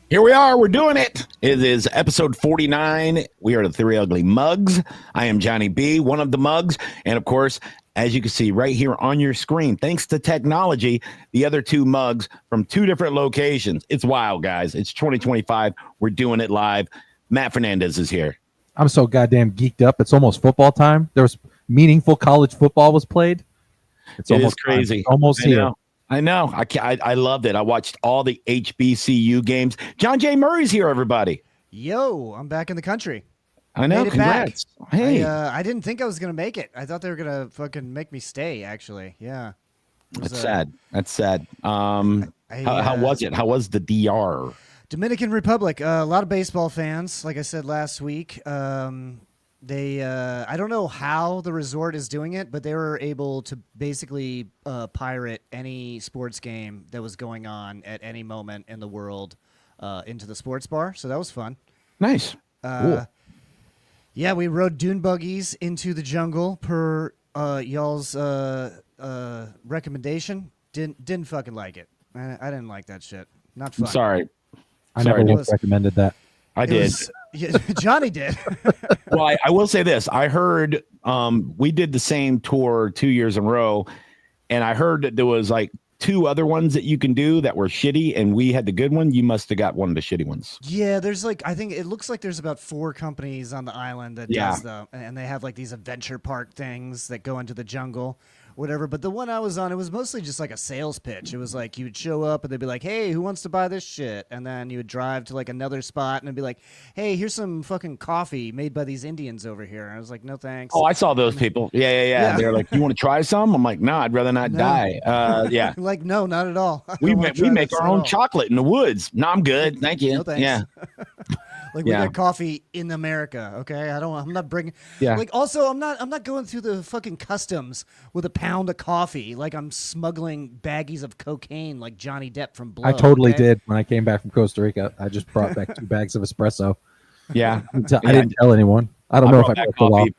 Here we are. We're doing it. It is episode 49. We are the Three Ugly Mugs. I am Johnny B, one of the mugs. And of course, as you can see right here on your screen, thanks to technology, the other two mugs from two different locations. It's wild, guys. It's 2025. We're doing it live. Matt Fernandez is here. I'm so goddamn geeked up. It's almost football time. There was meaningful college football was played. It's almost crazy. Almost here. I know. I loved it. I watched all the HBCU games. John J. Murray's here, everybody. Yo, I'm back in the country. I know. Congrats. Hey. I didn't think I was going to make it. I thought they were going to fucking make me stay, actually. Yeah. That's sad. That's sad. How was it? How was the DR? Dominican Republic. A lot of baseball fans, like I said last week. I don't know how the resort is doing it, but they were able to basically pirate any sports game that was going on at any moment in the world into the sports bar. So that was fun. Nice. Cool. Yeah, we rode dune buggies into the jungle per y'all's recommendation. Didn't fucking like it. I didn't like that shit. Not fun. I'm sorry. I never recommended that. I did. Johnny did. Well, I will say this. I heard we did the same tour 2 years in a row, and I heard that there was like two other ones that you can do that were shitty, and we had the good one. You must have got one of the shitty ones. Yeah, there's like, I think it looks like there's about 4 companies on the island that does them, and they have like these adventure park things that go into the jungle. Whatever, but the one I was on, it was mostly just like a sales pitch. It was like you would show up and they'd be like, "Hey, who wants to buy this shit?" And then you would drive to like another spot and it'd be like, "Hey, here's some fucking coffee made by these Indians over here." And I was like, "No thanks." Oh, I saw those people. Yeah. They're like, "You want to try some?" I'm like, "No, I'd rather not die." Yeah. Like, no, not at all. We make our own chocolate in the woods. No, I'm good. Thank you. No thanks. Yeah. Like we got coffee in America, okay? I'm not bringing. Yeah. Like also, I'm not going through the fucking customs with a pound of coffee. Like I'm smuggling baggies of cocaine, like Johnny Depp from Blow. I totally did when I came back from Costa Rica. I just brought back 2 bags of espresso. Yeah. I didn't tell anyone. I don't know if I got coffee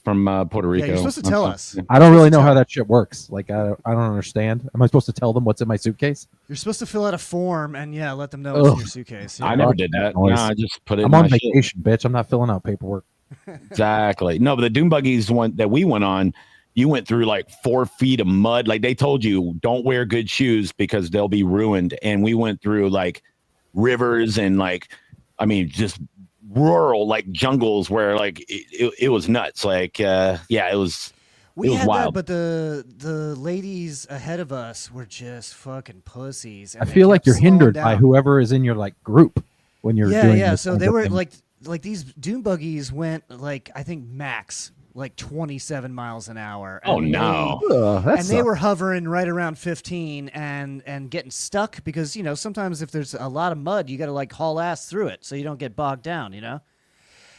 from Puerto Rico. Yeah, you're supposed to tell us. I don't really know how that shit works. Like I don't understand. Am I supposed to tell them what's in my suitcase? You're supposed to fill out a form and let them know what's in your suitcase. Yeah. I never did that. No, I just put it. I'm on vacation, bitch. I'm not filling out paperwork. Exactly. No, but the dune buggies one that we went on, you went through like 4 feet of mud. Like they told you, don't wear good shoes because they'll be ruined. And we went through like rivers and just rural like jungles where like it was nuts. Like it was. We had wild. that, but the ladies ahead of us were just fucking pussies. I feel like you're hindered by whoever is in your like group when you're doing this. So they were like these dune buggies went like I think max like 27 miles an hour. Oh no! They were hovering right around 15 and getting stuck because sometimes if there's a lot of mud, you got to like haul ass through it so you don't get bogged down. No.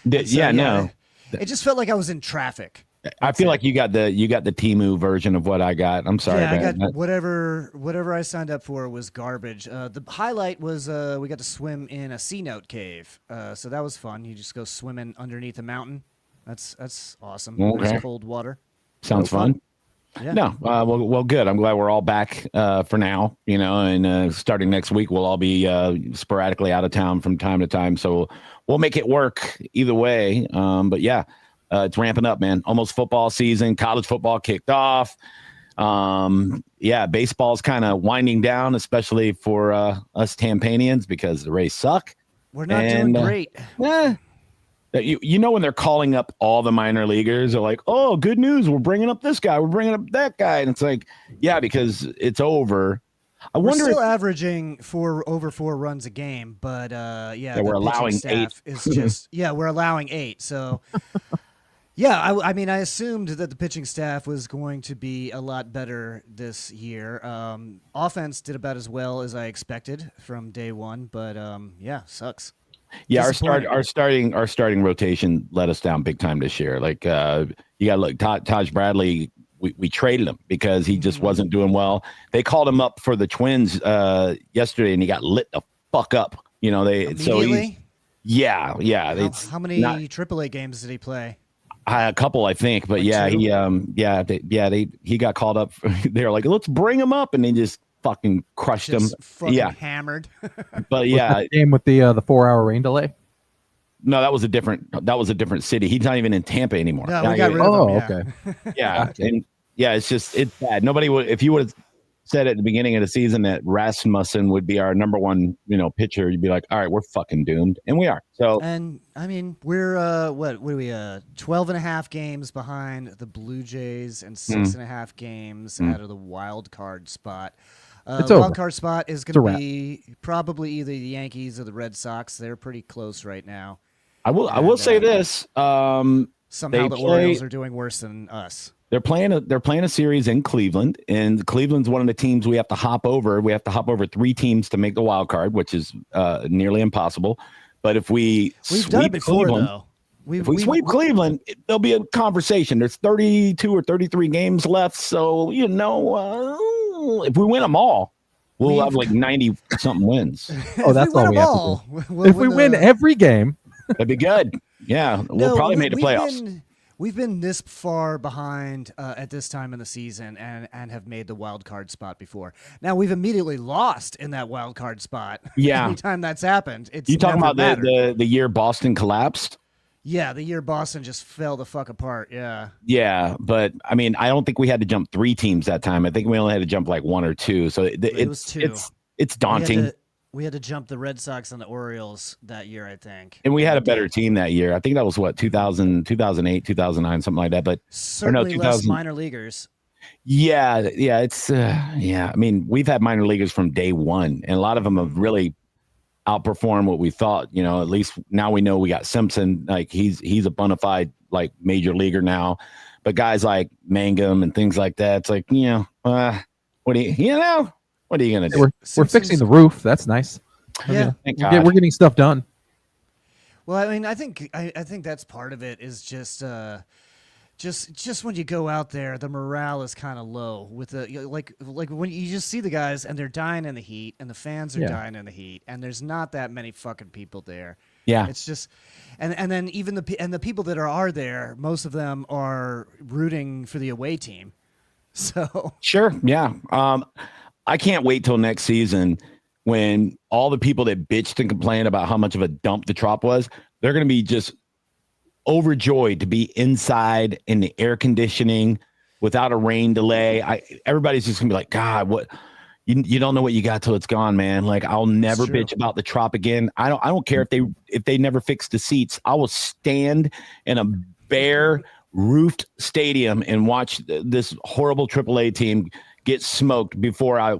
It just felt like I was in traffic. I feel like you got the Temu version of what I got. I'm sorry. Yeah, I got whatever I signed up for was garbage. The highlight was we got to swim in a C note cave. So that was fun. You just go swimming underneath a mountain. That's awesome. Okay. There's cold water. Sounds fun. Yeah. No. Well, good. I'm glad we're all back for now. And starting next week, we'll all be sporadically out of town from time to time. So we'll make it work either way. But yeah. It's ramping up, man. Almost football season. College football kicked off. Baseball's kind of winding down, especially for us Tampanians because the Rays suck. We're not doing great. When they're calling up all the minor leaguers, they're like, "Oh, good news! We're bringing up this guy. We're bringing up that guy," and it's like, yeah, because it's over. We're still averaging over 4 runs a game, but we're allowing 8. Is just we're allowing 8. So. Yeah, I assumed that the pitching staff was going to be a lot better this year. Offense did about as well as I expected from day one, but sucks. Yeah, our starting rotation let us down big time this year. Like you got to look, Taj Bradley. We traded him because he just wasn't doing well. They called him up for the Twins yesterday, and he got lit the fuck up. Immediately? Yeah. How many AAA games did he play? A couple, I think, but he got called up. They're like, let's bring him up, and they just fucking crushed them. Just fucking Yeah, hammered. but Was yeah, that game with the 4-hour rain delay. no, that was a different city. He's not even in Tampa anymore. No, Yeah, we got rid of him. Yeah. Okay. yeah, Gotcha. and yeah, it's bad. Nobody would, if you would have said at the beginning of the season that Rasmussen would be our number one, pitcher, you'd be like, all right, we're fucking doomed, and we are. So, And I mean, we're what are we 12 and a half games behind the Blue Jays and 6.5 games out of the wild card spot. It's The over. wild card spot is a going to wrap. be probably either the Yankees or the Red Sox. They're pretty close right now. I will say this. Somehow They the play- Orioles are doing worse than us. They're playing a series in Cleveland, and Cleveland's one of the teams we have to hop over. We have to hop over 3 teams to make the wild card, which is nearly impossible. But if We've done it before, Cleveland, though. if we sweep Cleveland, there'll be a conversation. There's 32 or 33 games left, so if we win them all, we'll have like 90 something wins. Oh, that's all we have to do. If we win every game, That'd be good. Yeah, we'll probably make the playoffs. We've been this far behind at this time in the season and have made the wild card spot before. Now we've immediately lost in that wild card spot. Yeah. Anytime that's happened, it's You talking never about mattered. the year Boston collapsed? Yeah, the year Boston just fell the fuck apart. Yeah. Yeah, but I mean, I don't think we had to jump 3 teams that time. I think we only had to jump like 1 or 2. So It was 2. It's daunting. We had to jump the Red Sox and the Orioles that year, I think. And we had a better team that year. I think that was 2000, 2008, 2009, something like that. But Certainly less 2000 minor leaguers. yeah, it's I mean, we've had minor leaguers from day one, and a lot of them have really outperformed what we thought. At least now we know we got Simpson. Like he's a bona fide like major leaguer now. But guys like Mangum and things like that, it's like what are you gonna do? we're fixing the roof. That's nice. Yeah. Thank God. We're getting stuff done. Well, I mean, I think that's part of it is just when you go out there, the morale is kind of low with like when you just see the guys and they're dying in the heat and the fans are dying in the heat and there's not that many fucking people there. Yeah. It's just, and then even the people that are there, most of them are rooting for the away team. So Sure. Yeah. I can't wait till next season when all the people that bitched and complained about how much of a dump the Trop was, they're going to be just overjoyed to be inside in the air conditioning without a rain delay. Everybody's just gonna be like, God, what you don't know what you got till it's gone, man. Like I'll never bitch about the Trop again. I don't care if they never fix the seats. I will stand in a bare roofed stadium and watch this horrible AAA team get smoked before I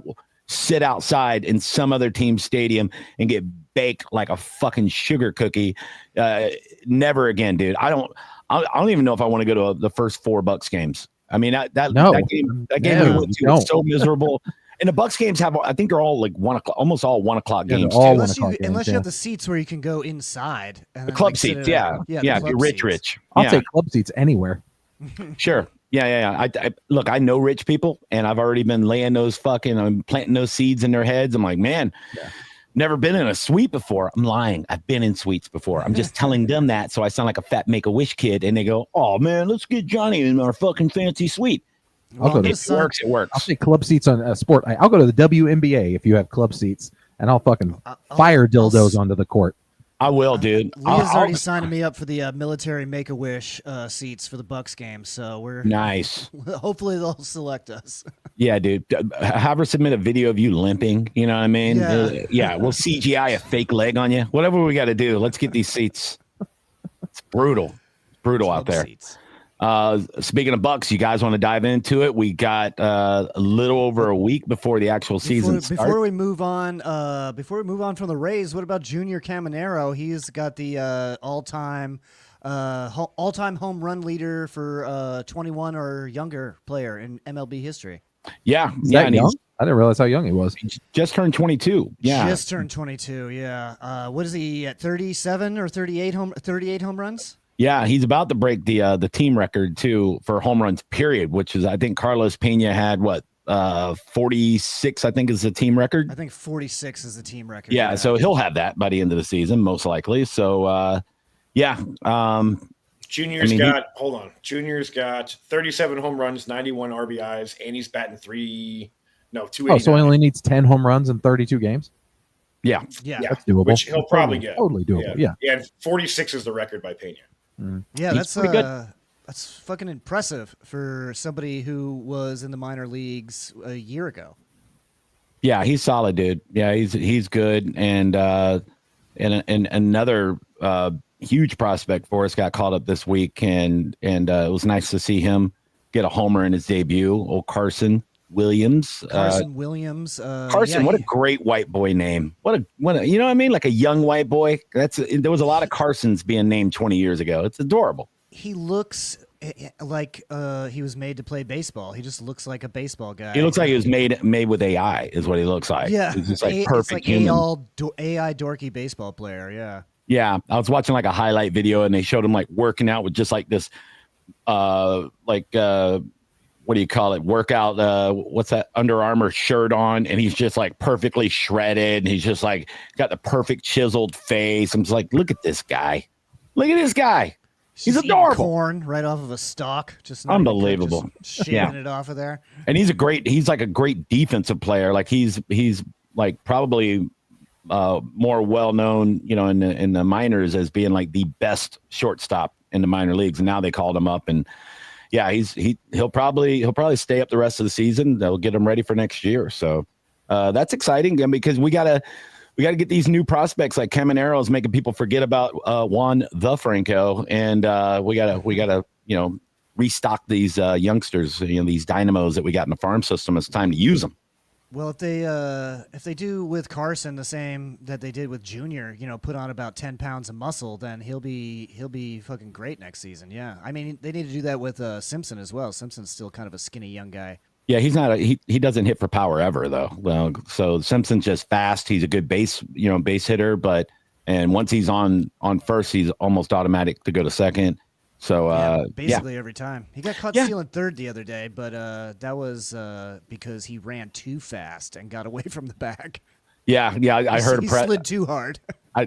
sit outside in some other team's stadium and get baked like a fucking sugar cookie. Never again, dude. I don't even know if I want to go to the first 4 Bucks games. I mean, that game we went to was so miserable. And the Bucks games I think they're all like 1 o'clock, almost all 1 o'clock games. All unless 1 o'clock you games, have the seats where you can go inside. And The then, club like, sit seats, at yeah. If you're rich. I'll Yeah. take club seats anywhere. Sure. Yeah. Look, I know rich people, and I've already been laying those I'm planting those seeds in their heads. I'm like, man, never been in a suite before. I'm lying. I've been in suites before. I'm just telling them that so I sound like a fat Make-A-Wish kid, and they go, oh, man, let's get Johnny in our fucking fancy suite. I'll go to If it works, it works. I'll take club seats on sport. I'll go to the WNBA if you have club seats, and I'll fucking fire dildos onto the court. I will, dude. Leah's already signed me up for the military Make-A-Wish seats for the Bucks game, so we're Nice. hopefully they'll select us. Yeah, dude. Have her submit a video of you limping. You know what I mean? Yeah. We'll CGI a fake leg on you. Whatever we got to do. Let's get these seats. It's brutal. It's brutal out there. Seats. Speaking of Bucks, you guys want to dive into it? We got a little over a week before the actual season starts. Before we move on from the Rays, what about Junior Caminero? He's got the all-time home run leader for 21 or younger player in MLB history. Yeah, Is yeah. that young? I didn't realize how young he was. He just turned 22. Yeah, Just turned 22. Yeah. What is he at? 37 or 38 home runs? yeah. He's about to break the team record too for home runs. Period. Which is, I think Carlos Pena had 46. I think is the team record. I think 46 is the team record. Yeah, so he'll have that by the end of the season, most likely. So, yeah. Junior's Junior's got 37 home runs, 91 RBIs, and he's batting No, 289. Oh, so he only needs 10 home runs in 32 games? Yeah. Yeah, That's doable. which he'll probably get. Totally doable, yeah. And 46 is the record by Pena. Yeah, He's pretty good. That's fucking impressive for somebody who was in the minor leagues a year ago. Yeah, he's solid, dude. Yeah, he's good. And another huge prospect for us got called up this week, and it was nice to see him get a homer in his debut. Old Carson Williams. Williams. Carson, what a great white boy name. What a you know what I mean? Like a young white boy. There was a lot of Carsons being named 20 years ago. It's adorable. He looks like he was made to play baseball. He just looks like a baseball guy. He looks like he was made with AI, is what he looks like. Yeah, he's just like It's perfect like human. AI dorky baseball player. Yeah. Yeah, I was watching like a highlight video, and they showed him like working out with just like this, what do you call it? Workout. What's that? Under Armour shirt on, and he's just like perfectly shredded. And he's just like got the perfect chiseled face. I'm just like, look at this guy. Look at this guy. He's Just adorable. eating corn right off of a stalk. Just not Unbelievable. Just shaving it off of there. And he's like a great defensive player. Like he's like probably more well known, in the minors as being like the best shortstop in the minor leagues. And now they called him up, and yeah, he'll probably stay up the rest of the season. They'll get him ready for next year. So that's exciting because we gotta get these new prospects like Caminero is making people forget about Juan the Franco, and we gotta restock these youngsters, these dynamos that we got in the farm system. It's time to use them. Well, if they do with Carson the same that they did with Junior, put on about 10 pounds of muscle, then he'll be fucking great next season. Yeah, I mean they need to do that with Simpson as well. Simpson's still kind of a skinny young guy. Yeah, he's not he doesn't hit for power ever though. Well, so Simpson's just fast. He's a good base hitter, and once he's on first, he's almost automatic to go to second. So basically every time. He got caught stealing third the other day, but that was because he ran too fast and got away from the back. Yeah, I heard he slid too hard.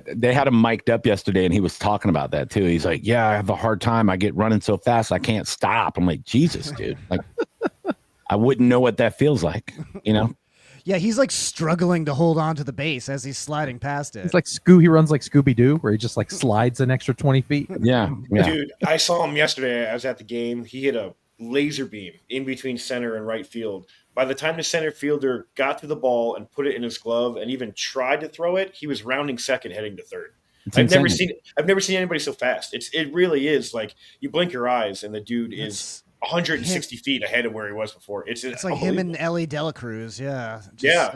They had him mic'd up yesterday, and he was talking about that too. He's like, "Yeah, I have a hard time. I get running so fast, I can't stop." I'm like, "Jesus, dude! Like, I wouldn't know what that feels like, Yeah, he's like struggling to hold on to the base as he's sliding past it. It's like he runs like Scooby-Doo, where he just like slides an extra 20 feet. Yeah. Dude, I saw him yesterday. I was at the game. He hit a laser beam in between center and right field. By the time the center fielder got to the ball and put it in his glove and even tried to throw it, he was rounding second, heading to third. I've never seen anybody so fast. It really is like you blink your eyes and the dude is 160 feet ahead of where he was before. It's like him and Ellie Dela Cruz, yeah.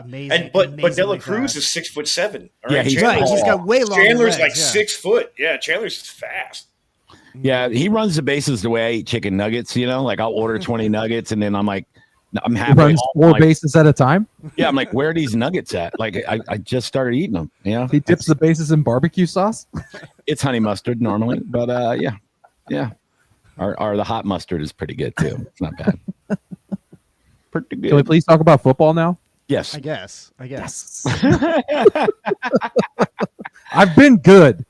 Amazing. But Dela Cruz is 6'7". Yeah, he's got way longer Chandler's legs, 6 foot. Yeah, Chandler's fast. Yeah, he runs the bases the way I eat chicken nuggets. Like I'll order 20 nuggets, and then I'm like, I'm happy. He runs 4 bases at a time. Yeah, I'm like, where are these nuggets at? Like I just started eating them. He dips the bases in barbecue sauce. It's honey mustard normally, but yeah. Or the hot mustard is pretty good too. It's not bad. Pretty good. Can we please talk about football now? Yes. I guess. Yes. I've been good.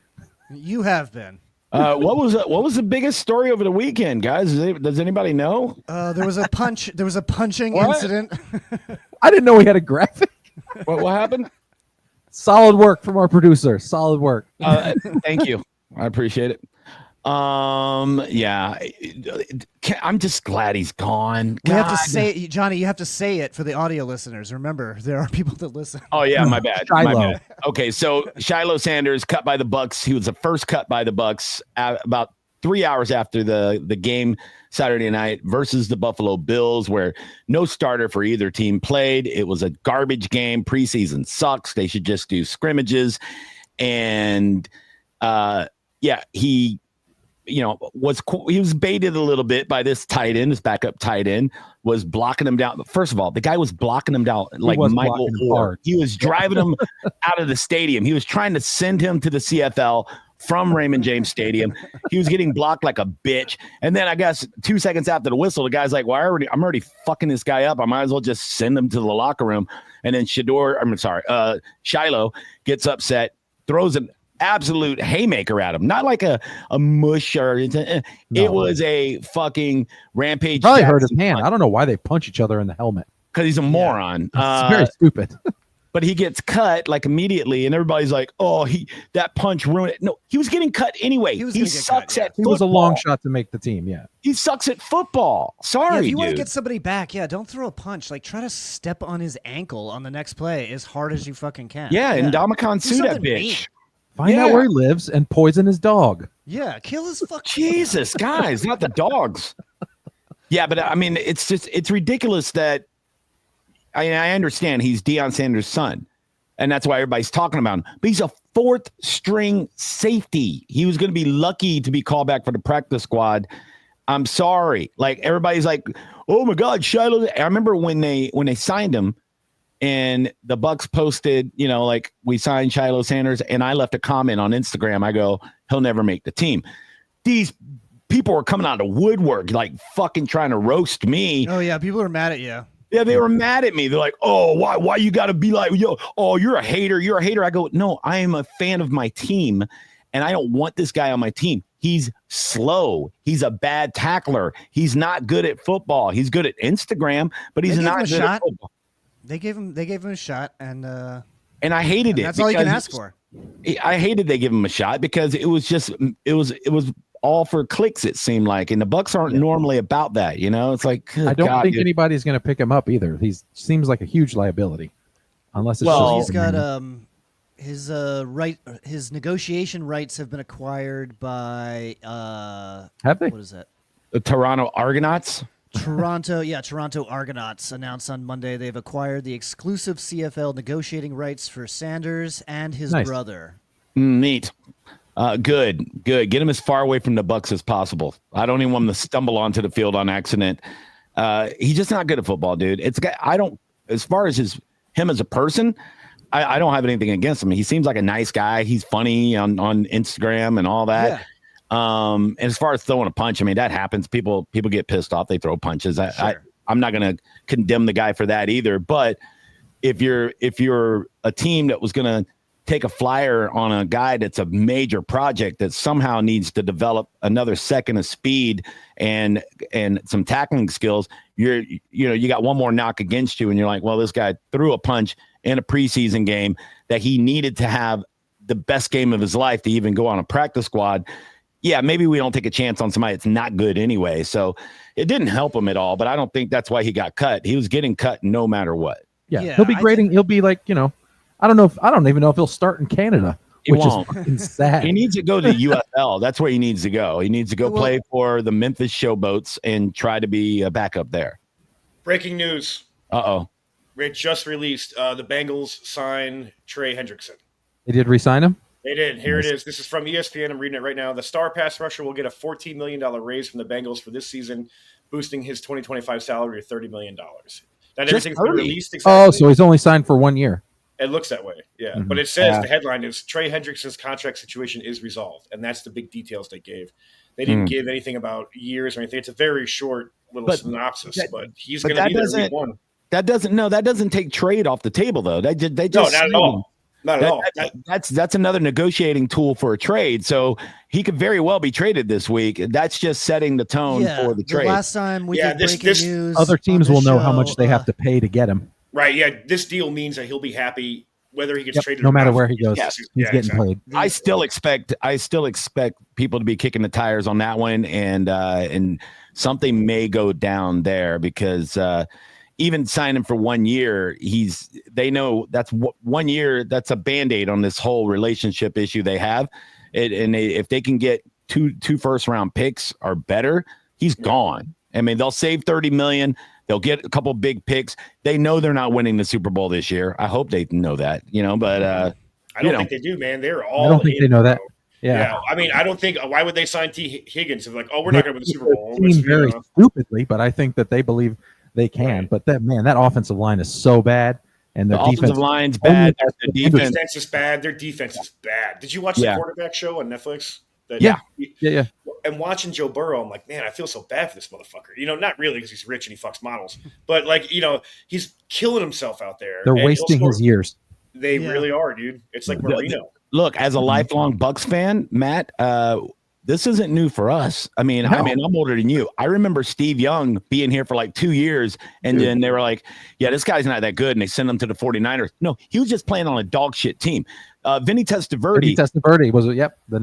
You have been. What was the biggest story over the weekend, guys? Does anybody know? There was a punching incident. I didn't know we had a graphic. What happened? Solid work from our producer. Solid work. Thank you. I appreciate it. Yeah, I'm just glad he's gone. We have to say it, Johnny. You have to say it for the audio listeners. Remember, there are people that listen. Oh yeah, my bad. Shiloh. My bad. Okay, so Shiloh Sanders cut by the Bucks. He was the first cut by the Bucks about 3 hours after the game Saturday night versus the Buffalo Bills, where no starter for either team played. It was a garbage game. Preseason sucks. They should just do scrimmages. And he was baited a little bit by this tight end. His backup tight end was blocking him down. First of all, the guy was blocking him down like Michael Orr. He was driving him out of the stadium. He was trying to send him to the CFL from Raymond James Stadium. He was getting blocked like a bitch. And then I guess 2 seconds after the whistle, the guy's like, well, I'm already fucking this guy up. I might as well just send him to the locker room. And then Shiloh gets upset, throws an absolute haymaker at him, not like a mush or it was a fucking rampage. Probably hurt his hand. I don't know why they punch each other in the helmet. because he's a moron. It's very stupid. But he gets cut like immediately, and everybody's like, "Oh, that punch ruined it." No, he was getting cut anyway. He sucks at football. He was a long shot to make the team. Yeah, he sucks at football. Sorry, if you want to dude. get somebody back, don't throw a punch. Like, try to step on his ankle on the next play as hard as you fucking can. Yeah, and Dominican sue that something bitch. mean. Find out where he lives and poison his dog. Yeah, kill his fucking. Jesus, guys, not the dogs. Yeah, but I mean, it's ridiculous that. I understand he's Deion Sanders' son, and that's why everybody's talking about him. But he's a fourth string safety. He was going to be lucky to be called back for the practice squad. I'm sorry. Like, everybody's like, "Oh my God, Shiloh." I remember when they signed him, and the Bucks posted, like, we signed Shiloh Sanders, and I left a comment on Instagram. I go, "He'll never make the team." These people were coming out of woodwork, like fucking trying to roast me. Oh yeah, people are mad at you. Yeah, they were mad at me. They're like, "Oh, why you got to be like, you're a hater. You're a hater." I go, "No, I am a fan of my team, and I don't want this guy on my team. He's slow. He's a bad tackler. He's not good at football. He's good at Instagram, but he's not good at football." They gave him a shot, and I hated it. That's all you can ask for. I hated they give him a shot because it was all for clicks, it seemed like, and the Bucks aren't normally about that. It's like, I don't think anybody's going to pick him up either. He seems like a huge liability, unless it's he's got his negotiation rights have been acquired by have they? What is that? The Toronto Argonauts. Toronto Argonauts announced on Monday they've acquired the exclusive CFL negotiating rights for Sanders and his brother. Neat. Good. Get him as far away from the Bucks as possible. I don't even want him to stumble onto the field on accident. He's just not good at football, dude. As far as him as a person, I don't have anything against him. He seems like a nice guy. He's funny on Instagram and all that. Yeah. And as far as throwing a punch, I mean, that happens. People get pissed off. They throw punches. I'm not going to condemn the guy for that either. But if you're a team that was going to take a flyer on a guy that's a major project that somehow needs to develop another second of speed and some tackling skills, you got one more knock against you, and you're like, well, this guy threw a punch in a preseason game that he needed to have the best game of his life to even go on a practice squad. Yeah, maybe we don't take a chance on somebody that's not good anyway. So it didn't help him at all, but I don't think that's why he got cut. He was getting cut no matter what. Yeah, he'll be grading. He'll be like, I don't even know if he'll start in Canada, which is fucking sad. He needs to go to UFL. That's where he needs to go. He needs to go play for the Memphis Showboats and try to be a backup there. Breaking news. Uh-oh. It just released. The Bengals sign Trey Hendrickson. They did re-sign him? They did. Here it is. This is from ESPN. I'm reading it right now. The star pass rusher will get a $14 million raise from the Bengals for this season, boosting his 2025 salary to $30 million. That everything's been released exactly. Oh, so he's only signed for 1 year. It looks that way, yeah. Mm-hmm. But it says the headline is Trey Hendrickson's contract situation is resolved, and that's the big details they gave. They didn't give anything about years or anything. It's a very short little synopsis, but he's going to be there week one. That doesn't take trade off the table, though. They just no, not at all. Not at all. That's another negotiating tool for a trade. So he could very well be traded this week. That's just setting the tone for the trade. The last time we did breaking news, other teams will know how much they have to pay to get him. Right, yeah. This deal means that he'll be happy whether he gets traded no or matter not. where he goes. He's getting played. I still expect people to be kicking the tires on that one, and something may go down there because even signing for 1 year, they know that's 1 year. That's a Band-Aid on this whole relationship issue they have. If they can get two first-round picks or better, he's gone. I mean, they'll save $30 million. They'll get a couple big picks. They know they're not winning the Super Bowl this year. I hope they know that, but I don't think they do, man. They're all. I don't think they know that. Yeah. I mean, I don't think. Why would they sign T. Higgins? If like, we're not going to win the Super Bowl. Very stupidly, but I think that they believe they can. Right. But that offensive line is so bad, and the offensive line's bad. The defense is bad. Their defense is bad. Did you watch the quarterback show on Netflix? Yeah. And watching Joe Burrow, I'm like, man, I feel so bad for this motherfucker. Not really because he's rich and he fucks models, but he's killing himself out there. They're wasting his years. They really are, dude. It's like Marino. Look, as a lifelong Bucks fan, Matt, this isn't new for us. I mean, I'm older than you. I remember Steve Young being here for like 2 years, and then they were like, yeah, this guy's not that good, and they sent him to the 49ers. No, he was just playing on a dog shit team. Vinny Testaverde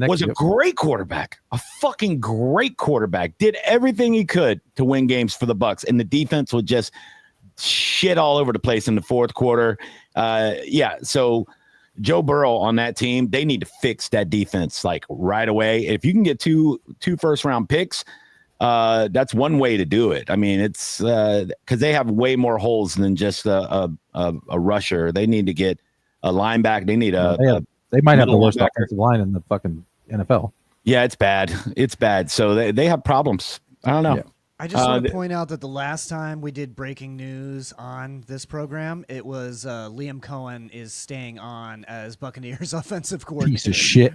was a great quarterback, a fucking great quarterback. Did everything he could to win games for the Bucs, and the defense would just shit all over the place in the fourth quarter. So Joe Burrow on that team, they need to fix that defense like right away. If you can get two first-round picks, that's one way to do it. I mean, it's because they have way more holes than just a rusher. They need to get a linebacker. They need they might have the worst offensive line in the fucking NFL. Yeah, it's bad. It's bad. So they have problems. I don't know. Yeah. I just want to point out that the last time we did breaking news on this program, it was Liam Cohen is staying on as Buccaneers offensive coordinator. Piece of shit.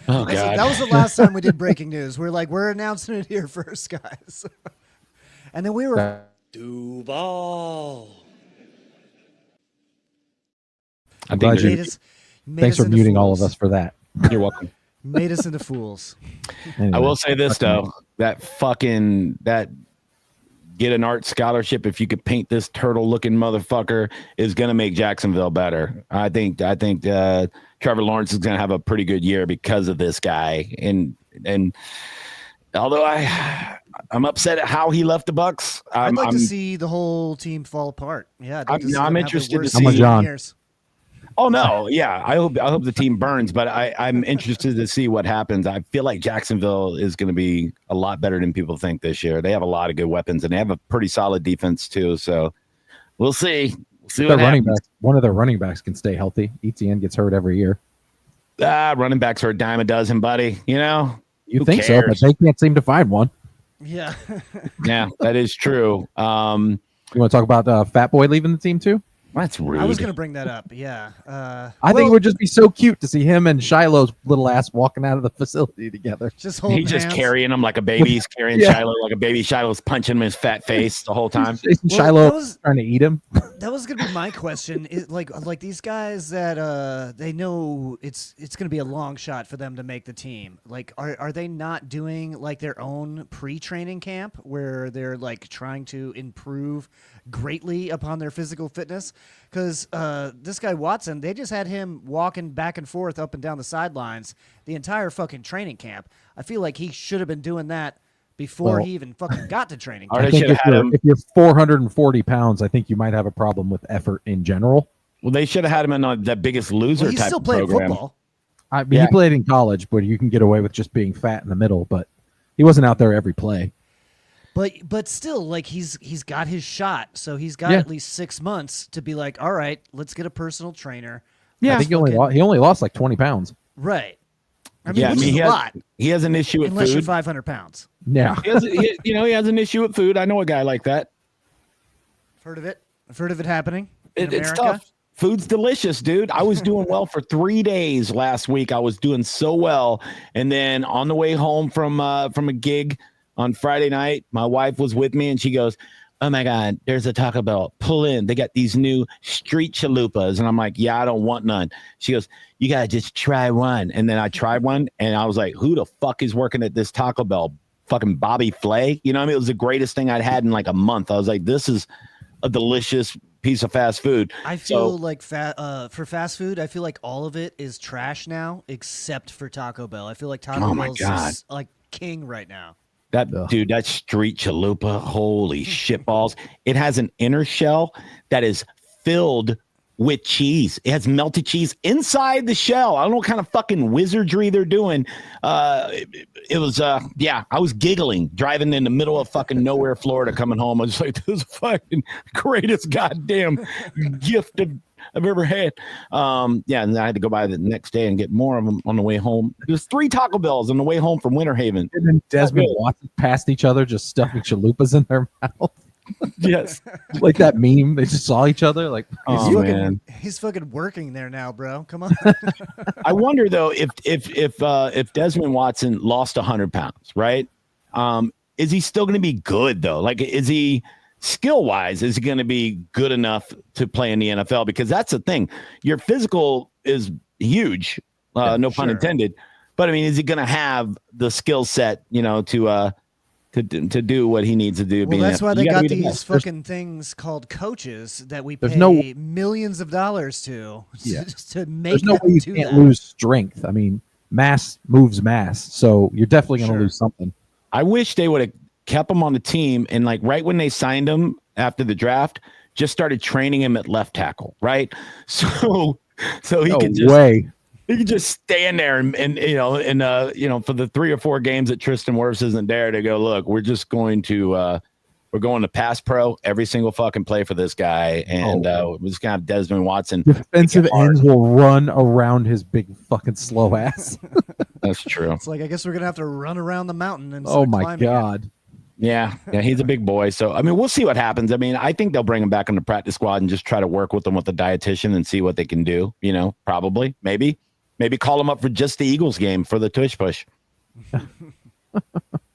Oh, God. That was the last time we did breaking news. We're announcing it here first, guys. And then we were Duval. I'm glad thanks for muting all of us for that. You're welcome. Made us into fools. Anyway, I will say this though, that get an art scholarship if you could paint this turtle looking motherfucker is gonna make Jacksonville better. I think Trevor Lawrence is gonna have a pretty good year because of this guy. And although I'm upset at how he left the Bucs, I'd like to see the whole team fall apart. Yeah, I'm interested to see. I'm with John. Years. Oh no, yeah. I hope the team burns, but I'm interested to see what happens. I feel like Jacksonville is going to be a lot better than people think this year. They have a lot of good weapons, and they have a pretty solid defense too. So we'll see. What happens. One of their running backs can stay healthy. ETN gets hurt every year. Running backs are a dime a dozen, buddy. You know, you think so, but they can't seem to find one. Yeah. Yeah, that is true. You want to talk about Fat Boy leaving the team too? That's rude. I was going to bring that up. Yeah. I think it would just be so cute to see him and Shiloh's little ass walking out of the facility together. He's just carrying him like a baby. He's carrying Shiloh like a baby. Shiloh's punching him in his fat face the whole time. Shiloh was trying to eat him. That was going to be my question. Like these guys that they know it's going to be a long shot for them to make the team. Like, are they not doing like their own pre-training camp where they're like trying to improve greatly upon their physical fitness? Because this guy Watson, they just had him walking back and forth up and down the sidelines the entire fucking training camp. I feel like he should have been doing that before he even fucking got to training camp. I think if you're 440 pounds, I think you might have a problem with effort in general. Well, they should have had him in that Biggest Loser he's type still of playing program. Football. He played in college, but you can get away with just being fat in the middle. But he wasn't out there every play. But still, like he's got his shot, so he's got at least 6 months to be like, all right, let's get a personal trainer. Yeah, I think he only lost like 20 pounds. Right. I mean, which is a lot. He has an issue with unless food. You're 500 pounds. Yeah. He has an issue with food. I know a guy like that. I've heard of it. I've heard of it happening. It's tough. Food's delicious, dude. I was doing well for 3 days last week. I was doing so well, and then on the way home from a gig on Friday night, my wife was with me, and she goes, "Oh my God, there's a Taco Bell. Pull in. They got these new street chalupas." And I'm like, "Yeah, I don't want none." She goes, "You got to just try one." And then I tried one, and I was like, who the fuck is working at this Taco Bell? Fucking Bobby Flay? You know what I mean? It was the greatest thing I'd had in like a month. I was like, this is a delicious piece of fast food. I feel like for fast food, I feel like all of it is trash now, except for Taco Bell. I feel like Taco Bell's is like king right now. Dude, that street chalupa, holy shit balls. It has an inner shell that is filled with cheese. It has melted cheese inside the shell. I don't know what kind of fucking wizardry they're doing. It was, I was giggling driving in the middle of fucking nowhere, Florida, coming home. I was like, this is fucking greatest goddamn gift I've ever had. And then I had to go by the next day and get more of them on the way home. There's 3 Taco Bells on the way home from Winter Haven. And then Desmond Watson passed each other, just stuffing chalupas in their mouth. Yes. Like that meme. They just saw each other. Like, man. He's fucking working there now, bro. Come on. I wonder though if Desmond Watson lost 100 pounds, right? Is he still going to be good though? Like, is he skill wise? Is he going to be good enough to play in the NFL? Because that's the thing. Your physical is huge, no pun intended. But I mean, is he going to have the skill set, to do what he needs to do? Well, that's why they got these best. fucking things called coaches that we There's pay no- millions of dollars to, Yeah. just to make There's no them way you do can't that. lose strength. I mean, mass moves mass, so you're definitely going to Sure. lose something. I wish they would have kept him on the team and like right when they signed him after the draft, just started training him at left tackle, right? So he No could just way. he could just stand there and for the 3 or 4 games that Tristan Wirfs isn't there to go, look, we're just going to we're going to pass pro every single fucking play for this guy, and we're just gonna have Desmond Watson. Defensive hard. ends will run around his big fucking slow ass. That's true. It's like I guess we're gonna have to run around the mountain and Oh my god. Yeah, he's a big boy. So, I mean, we'll see what happens. I mean, I think they'll bring him back on the practice squad and just try to work with him with the dietitian and see what they can do. Probably, maybe call him up for just the Eagles game for the tush push.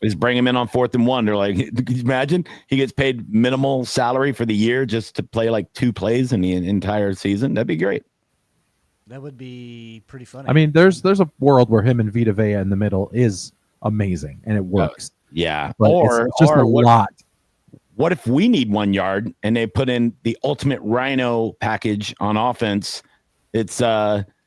Just bring him in on 4th and 1. They're like, could you imagine he gets paid minimal salary for the year just to play like 2 plays in the entire season? That'd be great. That would be pretty funny. I mean, there's a world where him and Vita Vea in the middle is amazing and it works. Yeah. But it's just a lot. What if we need 1 yard and they put in the ultimate rhino package on offense? It's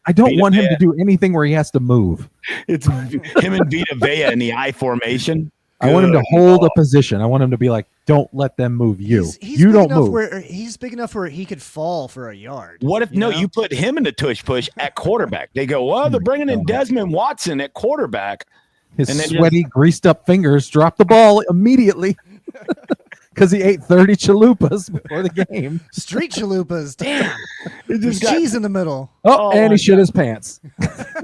I don't Vita want him Vea. to do anything where he has to move. It's him and Vita Vea in the I formation. I want him to Good hold a Lord. position. I want him to be like, don't let them move you. He's You big don't enough move. Where he's big enough where he could fall for a yard. What if you put him in the tush push at quarterback? They go, well, they're bringing in Desmond Watson at quarterback. His and then sweaty, greased up fingers drop the ball immediately because he ate 30 chalupas before the game. Street chalupas, damn. It There's just got- cheese in the middle. Oh, Oh and my he shit his pants.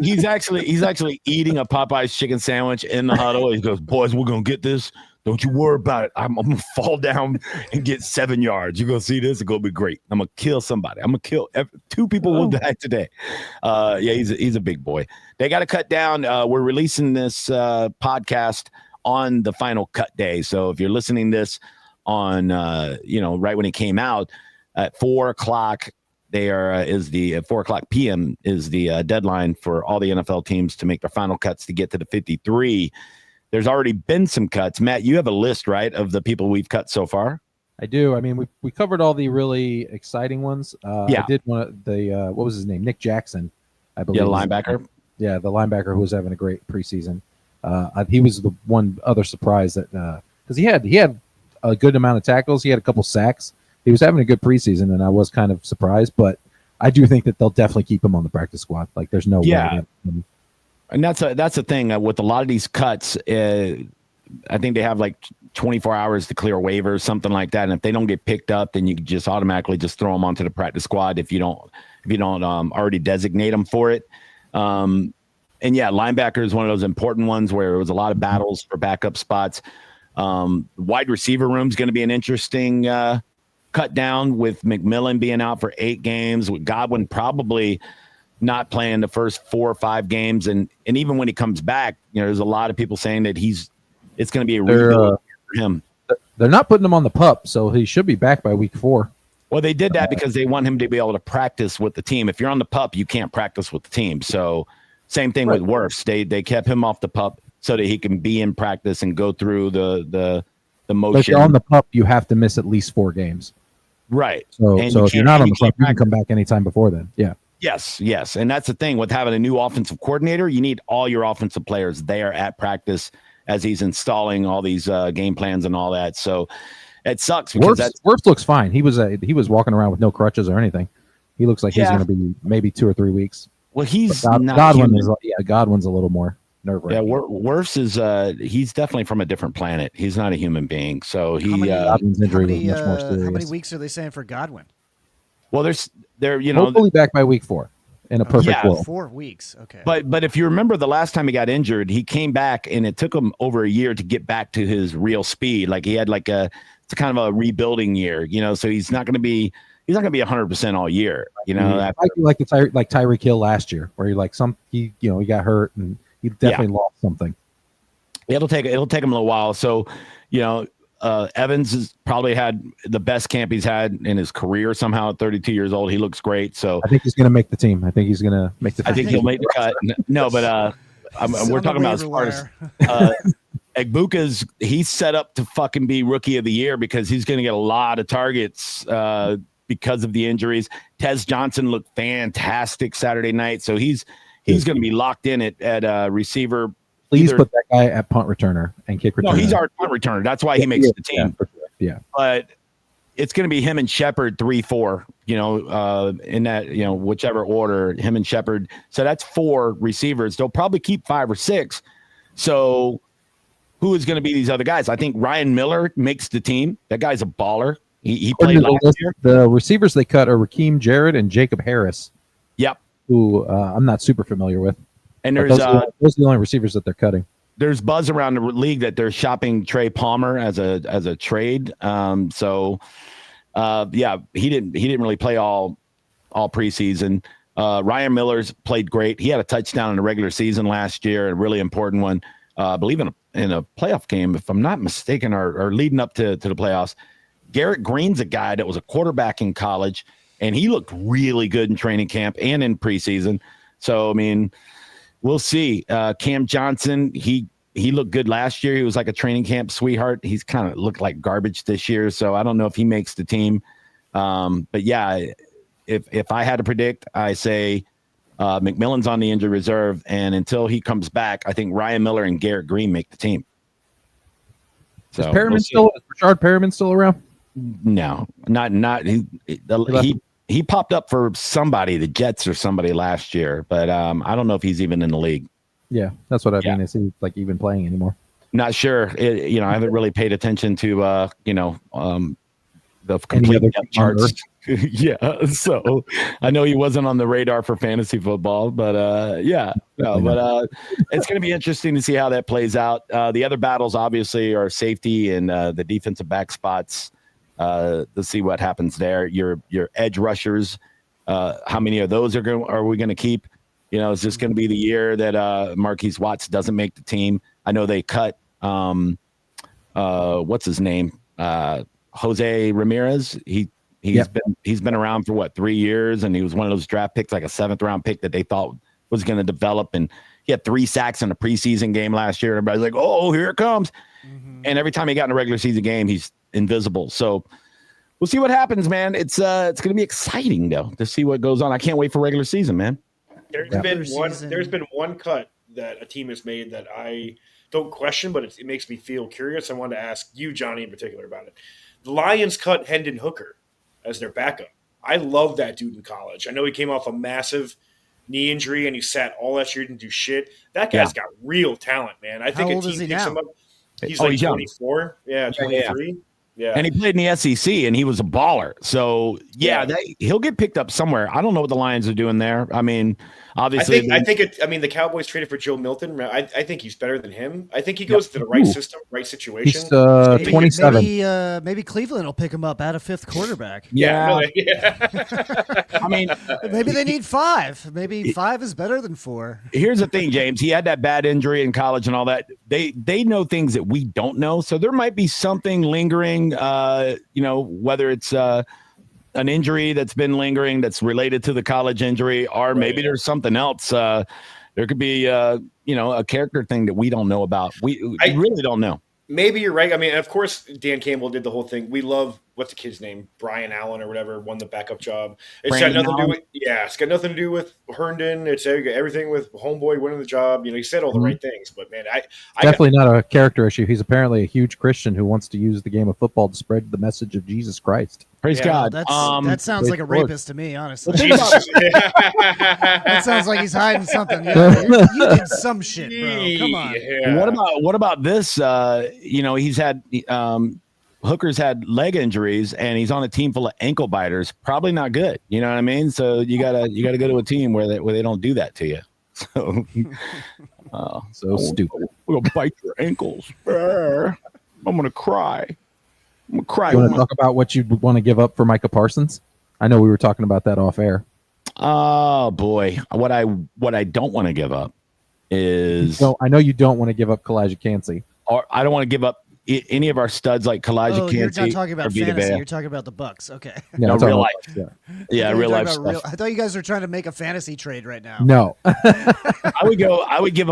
he's actually eating a Popeye's chicken sandwich in the huddle. He goes, boys, we're gonna get this. Don't you worry about it. I'm gonna fall down and get 7 yards. You're gonna see this. It's gonna be great. I'm gonna kill somebody. I'm gonna kill 2 people will die today. He's a big boy. They got to cut down. We're releasing this podcast on the final cut day. So if you're listening this on right when it came out at 4:00, is the 4:00 p.m. is the deadline for all the NFL teams to make their final cuts to get to the 53. There's already been some cuts. Matt, you have a list, right, of the people we've cut so far? I do. I mean, we covered all the really exciting ones. Yeah. I did want the what was his name? Nick Jackson, I believe. Yeah, linebacker. Yeah, the linebacker who was having a great preseason. He was the one other surprise that because he had a good amount of tackles. He had a couple sacks. He was having a good preseason, and I was kind of surprised. But I do think that they'll definitely keep him on the practice squad. Like, there's no Yeah. way. And that's the thing with a lot of these cuts. I think they have like 24 hours to clear waivers, something like that. And if they don't get picked up, then you can just automatically just throw them onto the practice squad if you don't already designate them for it. And yeah, linebacker is one of those important ones where there was a lot of battles for backup spots. Wide receiver room is going to be an interesting cut down with McMillan being out for 8 games, with Godwin probably not playing the first 4 or 5 games. And even when he comes back, there's a lot of people saying that it's going to be a rebuild for him. They're not putting him on the pup, so he should be back by week 4. Well, they did that because they want him to be able to practice with the team. If you're on the pup, you can't practice with the team. So same thing with Wirfs. They kept him off the pup so that he can be in practice and go through the motion. But if you're on the pup, you have to miss at least 4 games. Right. So And if you're not on the pup, you can practice. come back anytime before then. Yeah. Yes. And that's the thing with having a new offensive coordinator. You need all your offensive players there at practice as he's installing all these game plans and all that. So it sucks because Wirfs looks fine. He was walking around with no crutches or anything. He looks like he's going to be maybe 2 or 3 weeks. well, he's But not Godwin human. Godwin's a little more nerve-wracking. Yeah, Wirfs is he's definitely from a different planet. He's not a human being. So he Godwin's injury was much more How many serious. weeks are they saying for Godwin? well, there Hopefully back by week 4 in a perfect Yeah. world. 4 weeks. Okay. But if you remember the last time he got injured, he came back and it took him over a year to get back to his real speed. Like he had it's kind of a rebuilding year, so he's not going to be 100% all year, Like Tyreek Hill last year, where he got hurt and he definitely lost something. It'll take him a little while. So, Evans has probably had the best camp he's had in his career somehow at 32 years old. He looks great. So I think he's going to make the team. I think he's going to make the I think he'll make the cut. No, but we're talking about as far as Egbuka's, he's set up to fucking be rookie of the year because he's going to get a lot of targets because of the injuries. Tez Johnson looked fantastic Saturday night, so he's going to be locked in at receiver. Please put that guy at punt returner and kick returner. No, he's our punt returner. That's why he makes the team. Yeah, but it's going to be him and Shepard 3-4. In that whichever order, him and Shepard. So that's 4 receivers. They'll probably keep 5 or 6. So who is going to be these other guys? I think Ryan Miller makes the team. That guy's a baller. He played last year. The receivers they cut are Raheem Jarrett and Jacob Harris. Yep. Who I'm not super familiar with. And there's those are the only receivers that they're cutting. There's buzz around the league that they're shopping Trey Palmer as a trade. He didn't really play all preseason. Ryan Miller's played great. He had a touchdown in the regular season last year, a really important one. I believe in a playoff game, if I'm not mistaken, or leading up to the playoffs. Garrett Green's a guy that was a quarterback in college, and he looked really good in training camp and in preseason. So, I mean, we'll see. Cam Johnson, he looked good last year. He was like a training camp sweetheart. He's kind of looked like garbage this year, so I don't know if he makes the team. But yeah, if I had to predict, I say McMillan's on the injured reserve, and until he comes back, I think Ryan Miller and Garrett Green make the team. So, is Rashard Perriman still around? No, not he popped up for somebody, the Jets or somebody last year, but I don't know if he's even in the league. Yeah, that's what I mean. Is he like even playing anymore? Not sure. I haven't really paid attention to the complete depth charts. Yeah, so I know he wasn't on the radar for fantasy football, but it's going to be interesting to see how that plays out. The other battles obviously are safety and the defensive back spots. To see what happens there. Your edge rushers, how many of those are we going to keep? Is this going to be the year that Marquise Watts doesn't make the team? I know they cut what's his name, Jose Ramirez. He's been around for 3 years, and he was one of those draft picks, like a 7th round pick that they thought was going to develop. And he had 3 sacks in a preseason game last year. Everybody's like, "Oh, here it comes!" Mm-hmm. And every time he got in a regular season game, he's invisible. So we'll see what happens, man. It's going to be exciting though to see what goes on. I can't wait for regular season, man. There's been one cut that a team has made that I don't question, but it makes me feel curious. I wanted to ask you, Johnny, in particular about it. The Lions cut Hendon Hooker as their backup. I love that dude in college. I know he came off a massive knee injury and he sat all that year, didn't do shit. That guy's got real talent, man. I think How old is he now? He's like 24. Yeah, 23. Yeah. And he played in the SEC, and he was a baller. So, he'll get picked up somewhere. I don't know what the Lions are doing there. I mean, obviously. The Cowboys traded for Joe Milton. I think he's better than him. I think he goes to the right system, right situation. He's 27. Maybe Cleveland will pick him up at a 5th quarterback. Yeah. I mean, maybe they need 5. Maybe 5 is better than 4. Here's the thing, James. He had that bad injury in college and all that. They know things that we don't know. So there might be something lingering, whether it's an injury that's been lingering that's related to the college injury, or maybe there's something else. There could be, a character thing that we don't know about. We really don't know. Maybe you're right. I mean, of course, Dan Campbell did the whole thing. We love, what's the kid's name? Brian Allen or whatever, won the backup job. It's got nothing to do with Herndon. It's everything with Homeboy winning the job. He said all the right things, but man, definitely not a character issue. He's apparently a huge Christian who wants to use the game of football to spread the message of Jesus Christ. Praise God. That sounds like a rapist to me, honestly. That sounds like he's hiding something. Yeah, you did some shit, bro. Come on. Yeah. What about this? He's had Hooker's had leg injuries, and he's on a team full of ankle biters. Probably not good. You know what I mean? So you gotta go to a team where they don't do that to you. So stupid. We'll bite your ankles. I'm gonna cry. You want to talk about what you want to give up for Micah Parsons? I know we were talking about that off air. Oh boy, what I don't want to give up is. I know you don't want to give up Kalijah Cansey. Or I don't want to give up any of our studs like Kalijah Oh, you're not Kancey talking or about Vita fantasy. Vea. You're talking about the Bucks. Okay. Yeah, No, I'm talking real about- life. yeah. Yeah, I thought you real were life talking about stuff. I thought you guys were trying to make a fantasy trade right now. No, I would give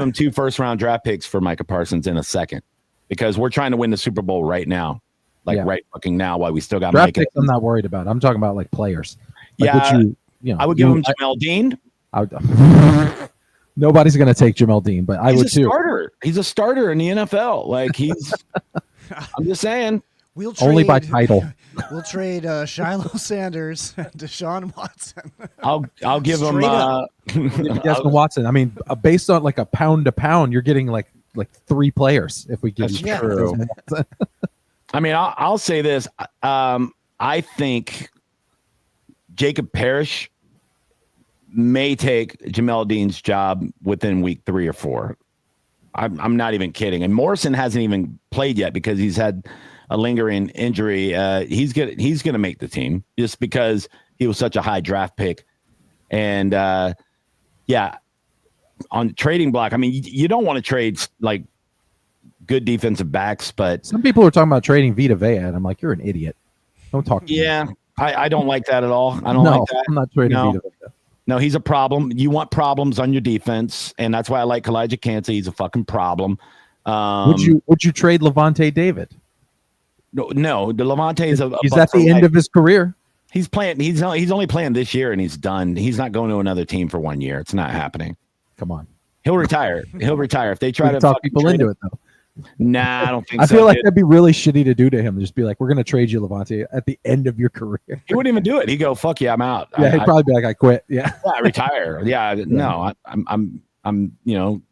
him 2 first-round draft picks for Micah Parsons in a second because we're trying to win the Super Bowl right now, like Yeah. right fucking now while we still got draft Micah. picks. I'm not worried about. I'm talking about like players. Like Yeah, what you know. I would give him Jamel Dean. I would, nobody's going to take Jamel Dean, but I He's would a too. starter. He's a starter in the NFL. Like he's. I'm just saying. We'll trade, Only by title. We'll trade Shiloh Sanders and Deshaun Watson. I'll give him. Straight up. Desmond Watson. I mean, based on like a pound to pound, you're getting like 3 players if we give That's you true. Desmond Watson. I mean, I'll say this. I think Jacob Parrish may take Jamel Dean's job within week 3 or 4. I'm not even kidding. And Morrison hasn't even played yet because he's had a lingering injury. He's gonna make the team just because he was such a high draft pick. And yeah, on trading block, I mean, you don't want to trade like good defensive backs, but Some people are talking about trading Vita Vea, and I'm like, you're an idiot. Don't talk to me. yeah, I don't like that at all. I don't No, like that. I'm not trading No. Vita Vea. No, he's a problem. You want problems on your defense, and that's why I like Kalijah Kancey. He's a fucking problem. Would you trade Levante David? No, the Levante is a He's buck at for the end life. of his career. He's playing. He's only playing this year, and he's done. He's not going to another team for 1 year. It's not happening. Come on. He'll retire. He'll retire if they try We to can talk fucking people trade into him. it though. Nah, I don't think I so. feel like dude. that'd be really shitty to do to him. Just be like, we're going to trade you, Levante, at the end of your career. He wouldn't even do it. He'd go, "Fuck yeah, I'm out." Yeah, he'd I probably be like, I quit. Yeah. retire. Yeah, no, I'm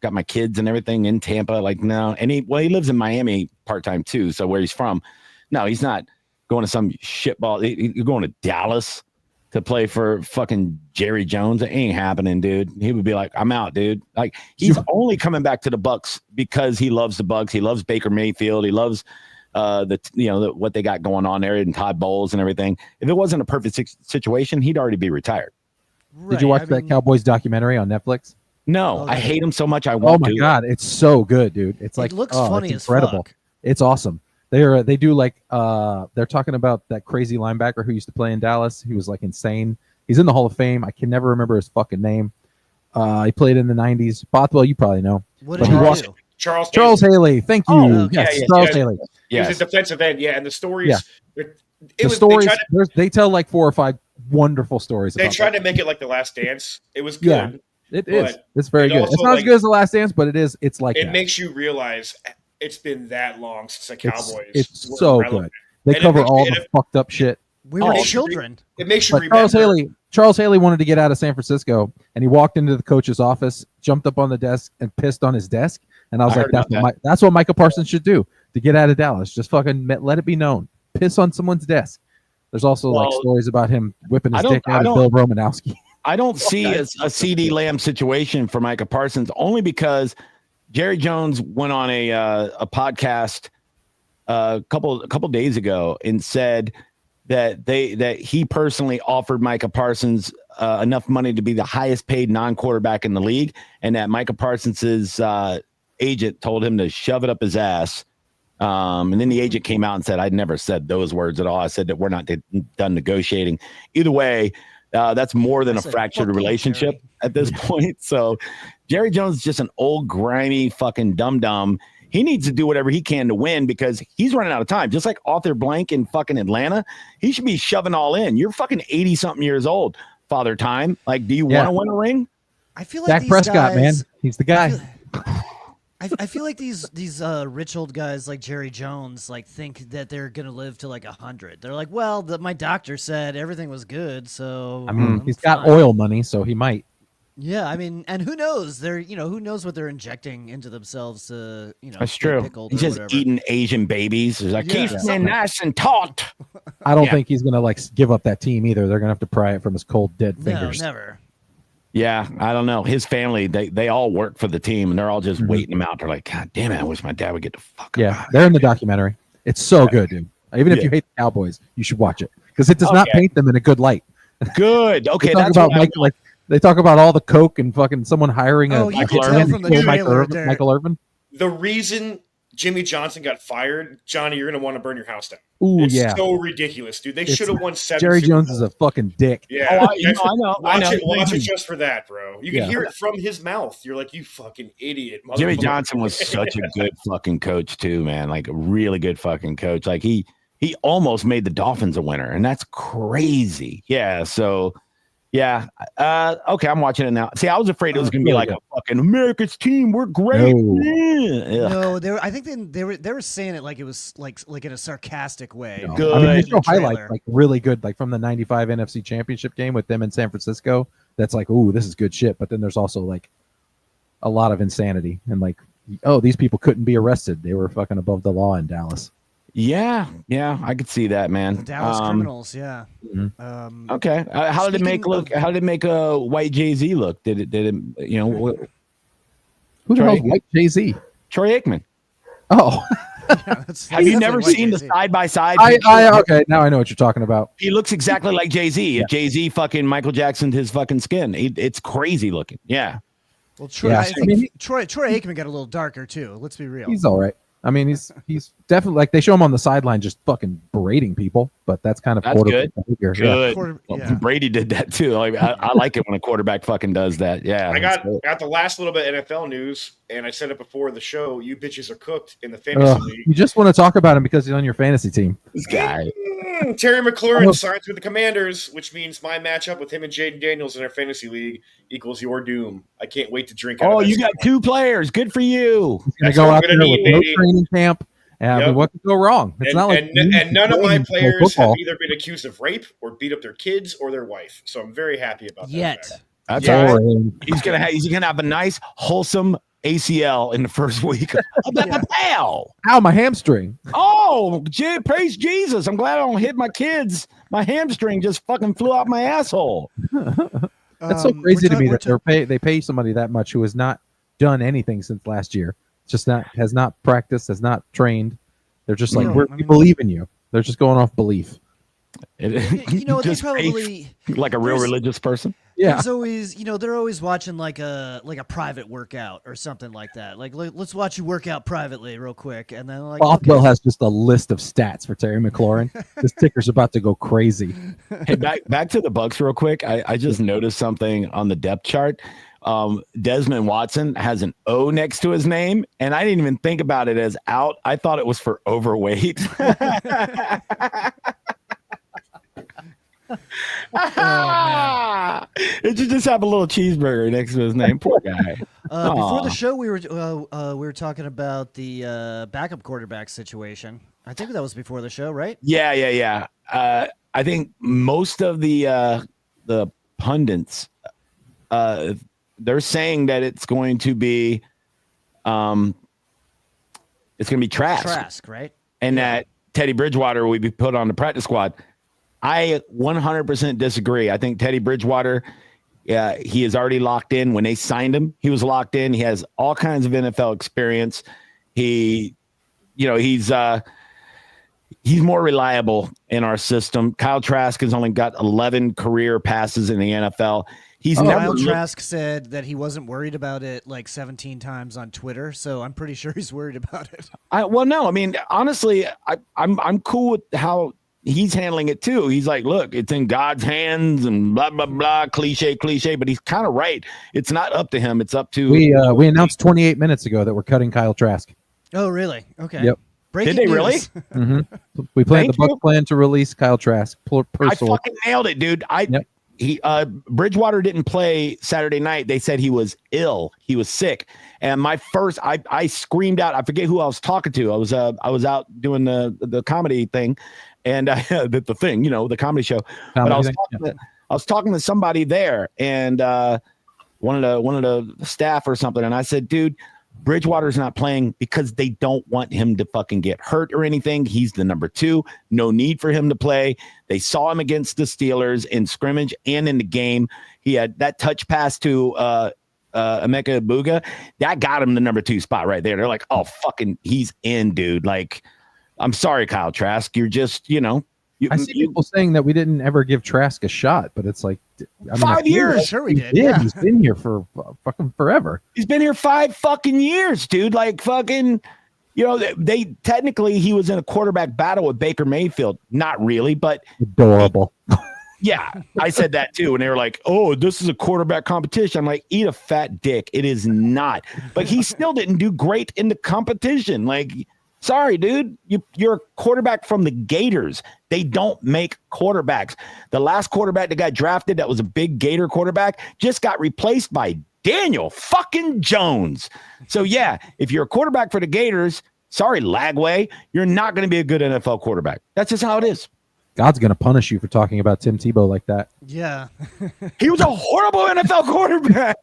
got my kids and everything in Tampa. Like no, and he lives in Miami part time too. So where he's from, no, he's not going to some shitball. You're going to Dallas to play for fucking Jerry Jones. It ain't happening, dude. He would be like, I'm out, dude. Like he's only coming back to the Bucks because he loves the Bucks. He loves Baker Mayfield. He loves what they got going on there and Todd Bowles and everything. If it wasn't a perfect situation, he'd already be retired. Did you watch that Cowboys documentary on Netflix? No, Oh, I hate him so much. I Oh won't. my do God, it's so good, dude. It's like it looks oh, funny it's as incredible. fuck. It's awesome. They do like they're talking about that crazy linebacker who used to play in Dallas. He was like insane. He's in the Hall of Fame. I can never remember his fucking name. He played in the 90s. Bothwell, you probably know. What But did he he lost- do? Charles Haley. Thank you. Oh, okay. Yes, Yeah, Charles yeah. Haley. He was Yes. a defensive end, yeah. And the stories, Yeah. it The was, stories, they they tell like 4 or 5 wonderful stories. tried about to make it like The Last Dance. It was Yeah. good. It is. But It's very it good. also, It's not as like- good as The Last Dance, but it is. It's like It that. makes you realize it's been that long since the Cowboys. It's were so relevant. good. They And it cover makes- all and the it- fucked up shit. We Oh, were it should children. It makes you But remember. Charles Haley wanted to get out of San Francisco, and he walked into the coach's office, jumped up on the desk, and pissed on his desk. And I was I like, heard "That's about what that's what Micah Parsons should do to get out of Dallas. Just fucking let it be known. Piss on someone's desk." There's also like Well, stories about him whipping I his don't- dick I out of don't- Bill Romanowski. I don't see a CD Lamb situation for Micah Parsons only because Jerry Jones went on a podcast a couple days ago and said that he personally offered Micah Parsons enough money to be the highest paid non-quarterback in the league, and that Micah Parsons's agent told him to shove it up his ass. And then the agent came out and said, "I'd never said those words at all. I said that we're not done negotiating." Either way, that's more than I a said, fractured "Fuck you, relationship Jerry." at this point. So Jerry Jones is just an old, grimy fucking dum-dum. He needs to do whatever he can to win because he's running out of time. Just like Arthur Blank in fucking Atlanta, he should be shoving all in. You're fucking 80-something years old, Father Time. Like, do you Yeah. want to win a ring? I feel like Dak these Prescott, guys, man, he's the guy. I feel like these rich old guys like Jerry Jones like think that they're gonna live to like 100. They're like, well, my doctor said everything was good, so I mean, I'm he's got fine." oil money, so he might. Yeah, I mean, and who knows? Who knows what they're injecting into themselves to That's stay true. pickled He's or just whatever. eating Asian babies. He's like, Yeah. keep me nice and taut. I don't Yeah. think he's gonna like give up that team either. They're gonna have to pry it from his cold dead No, fingers. never. Yeah, I don't know. His family, they all work for the team, and they're all just Mhm. waiting him out. They're like, God damn it, I wish my dad would get the fuck Yeah, out. they're in the documentary. It's so good, dude. Even if Yeah. you hate the Cowboys, you should watch it because it does Oh, not yeah. paint them in a good light. Good. Okay, They talk that's about what I- Mike, like they talk about all the coke and fucking someone hiring Oh, a you can Michael tell Irvin from the to kill trailer, Michael Derek. Irvin. The reason Jimmy Johnson got fired, Johnny, you're going to want to burn your house down. Ooh, It's yeah. so ridiculous, dude. They should have won 7 Jerry Super Jones Bowls. is a fucking dick. Yeah. Oh, I know. Watch it just for that, bro. You can Yeah. hear it from his mouth. You're like, you fucking idiot. Jimmy motherfucker. Johnson was such a good fucking coach too, man. Like a really good fucking coach. Like he almost made the Dolphins a winner, and that's crazy. Yeah. So yeah. Okay, I'm watching it now. See, I was afraid it was gonna be like a fucking America's team. We're great. Yeah. No, I think they were saying it like it was like in a sarcastic way. No. Good. I mean, they In the show trailer. highlights like really good, like from the '95 NFC Championship game with them in San Francisco. That's like, ooh, this is good shit. But then there's also like a lot of insanity and like, oh, these people couldn't be arrested. They were fucking above the law in Dallas. Yeah, I could see that, man. Dallas criminals, yeah. Mhm. Okay. How did it make Speaking look? of- How did it make a white Jay-Z look? Did it? You know, Who the Troy- hell's White Jay-Z? Troy Aikman. Oh, Have you never seen the side by side? okay. Now I know what you're talking about. He looks exactly like Jay-Z. Yeah. If Jay-Z fucking Michael Jacksoned his fucking skin, it's crazy looking. Yeah. Well, Troy, Yeah, I I think mean, Troy Aikman got a little darker too. Let's be real. He's all right. I mean, he's definitely like they show him on the sideline just fucking berating people, but that's kind of That's quarterback good. behavior. Yeah. Good. Quarter- Well, yeah. Brady did that too. Like, I like it when a quarterback fucking does that. Yeah. I that's good. got the last little bit of NFL news, and I said it before the show. You bitches are cooked in the fantasy Ugh, league. you just want to talk about him because he's on your fantasy team. This guy. Terry McLaurin Oh. signed with the Commanders, which means my matchup with him and Jaden Daniels in our fantasy league equals your doom. I can't wait to drink out Oh, of you this. got 2 players. Good for you. He's going to That's go what out I'm there gonna with need, no baby. training camp. I mean, Yep. what could go wrong? It's And, not like and none of my playing players have football. either been accused of rape or beat up their kids or their wife. So I'm very happy about that. Yet. fact. That's Yeah. all right. Boring. He's gonna have a nice, wholesome ACL in the first week. Pow! Ow, my hamstring. Oh, praise Jesus! I'm glad I don't hit my kids. My hamstring just fucking flew out my asshole. That's so Um, crazy to me we're that they pay somebody that much who has not done anything since last year. Just has not practiced, has not trained. They're just like, No, we I mean- believe in you. They're just going off belief. You know, they Just pay probably like a real there's- religious person. Yeah. There's always, they're always watching like a private workout or something like that. Like, let's watch you work out privately real quick, and then like, Bothwell okay. has just a list of stats for Terry McLaurin. This ticker's about to go crazy. Hey, back to the Bucks real quick. I just noticed something on the depth chart. Desmond Watson has an O next to his name, and I didn't even think about it as out. I thought it was for overweight. It should just have a little cheeseburger next to his name. Poor guy. Before the Aw. show, we were talking about the backup quarterback situation. I think that was before the show, right? Yeah. I think most of the pundits, they're saying that it's going to be, Trask, Trask, right? and that Teddy Bridgewater will be put on the practice squad. I 100% disagree. I think Teddy Bridgewater, he is already locked in. When they signed him, he was locked in. He has all kinds of NFL experience. He's more reliable in our system. Kyle Trask has only got 11 career passes in the NFL. He's never Kyle looked- Trask said that he wasn't worried about it like 17 times on Twitter, so I'm pretty sure he's worried about it. No. I mean, honestly, I'm cool with how he's handling it too. He's like, look, it's in God's hands and blah blah blah, cliche, but he's kind of right. It's not up to him. It's up to We announced 28 minutes ago that we're cutting Kyle Trask. Oh, really? Okay. Yep. Breaking Did they really? news. We plan Thank the Bucs you. plan to release Kyle Trask per I source. fucking nailed it, dude. Yep. Bridgewater didn't play Saturday night. They said he was ill. He was sick. And my first, I screamed out. I forget who I was talking to. I was out doing the comedy thing, and the thing, the comedy show. But I was talking to somebody there, and one of the staff or something, and I said, dude, Bridgewater's not playing because they don't want him to fucking get hurt or anything. He's the number 2. No need for him to play. They saw him against the Steelers in scrimmage and in the game. He had that touch pass to Emeka Ibuga. That got him the number 2 spot right there. They're like, oh, fucking, he's in, dude. Like, I'm sorry, Kyle Trask. You're just, I see people saying that we didn't ever give Trask a shot, but it's like 5 years. Sure we did. Yeah, Yeah. he's been here for fucking forever. He's been here 5 fucking years, dude. Like, fucking, You know, they technically he was in a quarterback battle with Baker Mayfield. Not really, but Adorable. yeah, I said that too. And they were like, oh, this is a quarterback competition. I'm like, eat a fat dick. It is not. But he still didn't do great in the competition. Like, sorry, dude. You're a quarterback from the Gators. They don't make quarterbacks. The last quarterback that got drafted that was a big Gator quarterback just got replaced by Daniel fucking Jones. So, yeah, if you're a quarterback for the Gators, sorry, Lagway, you're not going to be a good NFL quarterback. That's just how it is. God's going to punish you for talking about Tim Tebow like that. Yeah. He was a horrible NFL quarterback.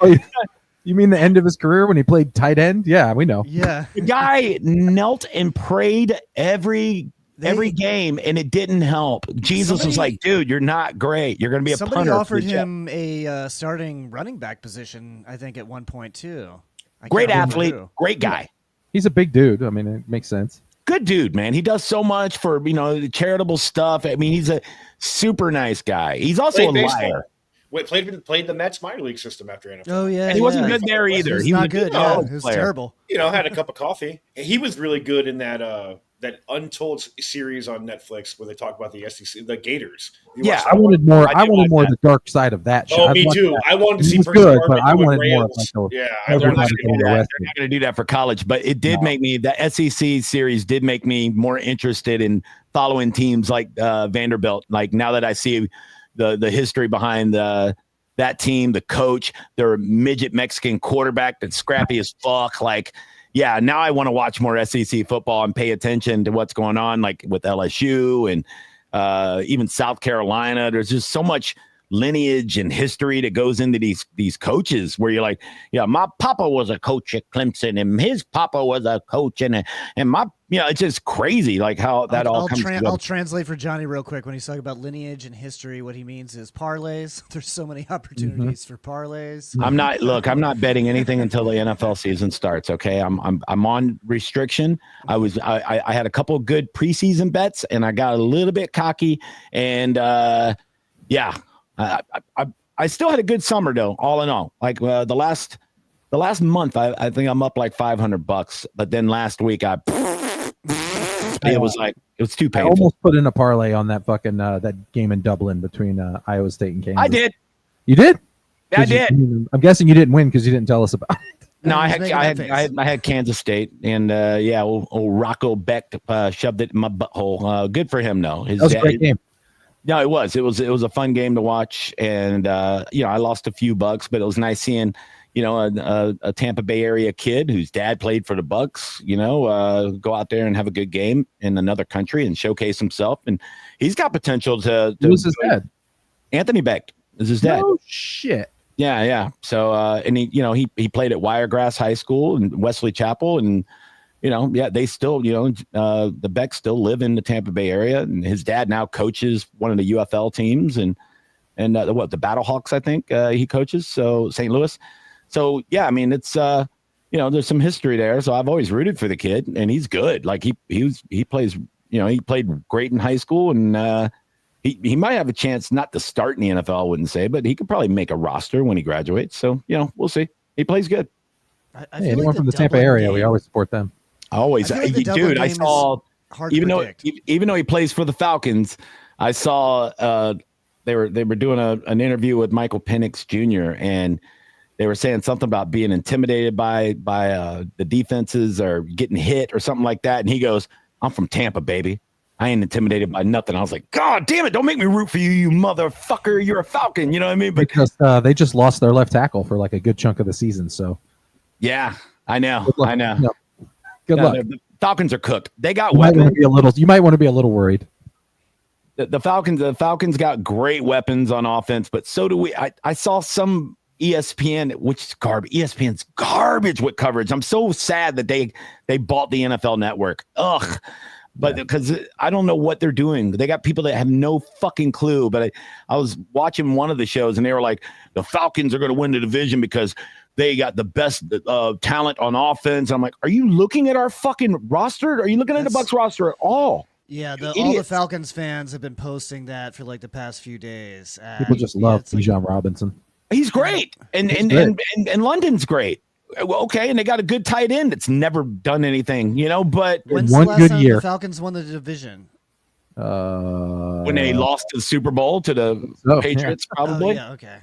Oh, you mean the end of his career when he played tight end? Yeah, we know. Yeah. The guy knelt and prayed every game, and it didn't help. Jesus was like, dude, you're not great. You're going to be a punter. Somebody offered him a starting running back position, I think, at one point, too. Great athlete, great guy. He's a big dude. I mean, it makes sense. Good dude, man. He does so much for, charitable stuff. I mean, he's a super nice guy. He's also a liar. Played the Mets minor league system after NFL. Oh, yeah. And he wasn't good there either. He was not good. Yeah, it was terrible. Had a cup of coffee. He was really good in that Untold series on Netflix where they talk about the SEC, the Gators. Yeah, I wanted more. I wanted more of the dark side of that show. Oh, me too. I wanted to see. It was good, but I wanted more. Yeah, they're not going to do that for college, but it did make me. The SEC series did make me more interested in following teams like Vanderbilt. Like now that I see the history behind that team, the coach, their midget Mexican quarterback that's scrappy as fuck. Like, yeah, now I want to watch more SEC football and pay attention to what's going on, like with LSU and even South Carolina. There's just so much lineage and history that goes into these coaches where you're like, yeah, my papa was a coach at Clemson and his papa was a coach and my, it's just crazy like how that all comes together. I'll translate for Johnny real quick. When he's talking about lineage and history, what he means is parlays. There's so many opportunities for parlays. I'm not betting anything until the NFL season starts. Okay. I'm on restriction. I had a couple of good preseason bets and I got a little bit cocky and yeah. I still had a good summer though, all in all. Like the last month, I think I'm up like $500. But then last week, it was too painful. I almost put in a parlay on that fucking that game in Dublin between Iowa State and Kansas. I did. You did? Yeah, I did. I'm guessing you didn't win because you didn't tell us about it. No, I had Kansas State, and old Rocco Beck shoved it in my butthole. Good for him, though. That was a great game. No, it was a fun game to watch, and I lost a few bucks, but it was nice seeing a Tampa Bay area kid whose dad played for the Bucks, go out there and have a good game in another country and showcase himself, and he's got potential to. Who was his dad? Anthony Beck is his dad. Oh shit. Yeah. So and he played at Wiregrass High School in Wesley Chapel, and they still, the Becks still live in the Tampa Bay area, and his dad now coaches one of the UFL teams, and the Battlehawks, I think he coaches. So St. Louis. So yeah, I mean it's there's some history there. So I've always rooted for the kid, and he's good. Like he plays, he played great in high school, and he might have a chance not to start in the NFL. I wouldn't say, but he could probably make a roster when he graduates. So we'll see. He plays good. Anyone from the Tampa area, we always support them. Always, dude. I saw even though he plays for the Falcons, I saw they were doing an interview with Michael Penix Jr. and they were saying something about being intimidated by the defenses or getting hit or something like that. And he goes, "I'm from Tampa, baby. I ain't intimidated by nothing." I was like, "God damn it! Don't make me root for you, you motherfucker. You're a Falcon." You know what I mean? But because they just lost their left tackle for like a good chunk of the season. So yeah, I know. No. Good luck. The Falcons are cooked. They got you weapons. You might want to be a little worried. The Falcons got great weapons on offense, but so do we. I saw some ESPN, which is garbage. ESPN's garbage with coverage. I'm so sad that they bought the NFL Network. Ugh. But because I don't know what they're doing. They got people that have no fucking clue. But I was watching one of the shows and they were like, the Falcons are going to win the division because they got the best talent on offense. I'm like, are you looking at our fucking roster? Are you looking at the Bucs roster at all? Yeah, all the Falcons fans have been posting that for like the past few days. People just love Bijan Robinson. He's great, and London's great. Okay, and they got a good tight end that's never done anything, but When's one the last good time year. the Falcons won the division? when they lost to the Super Bowl to the Patriots, probably. Oh, yeah, okay.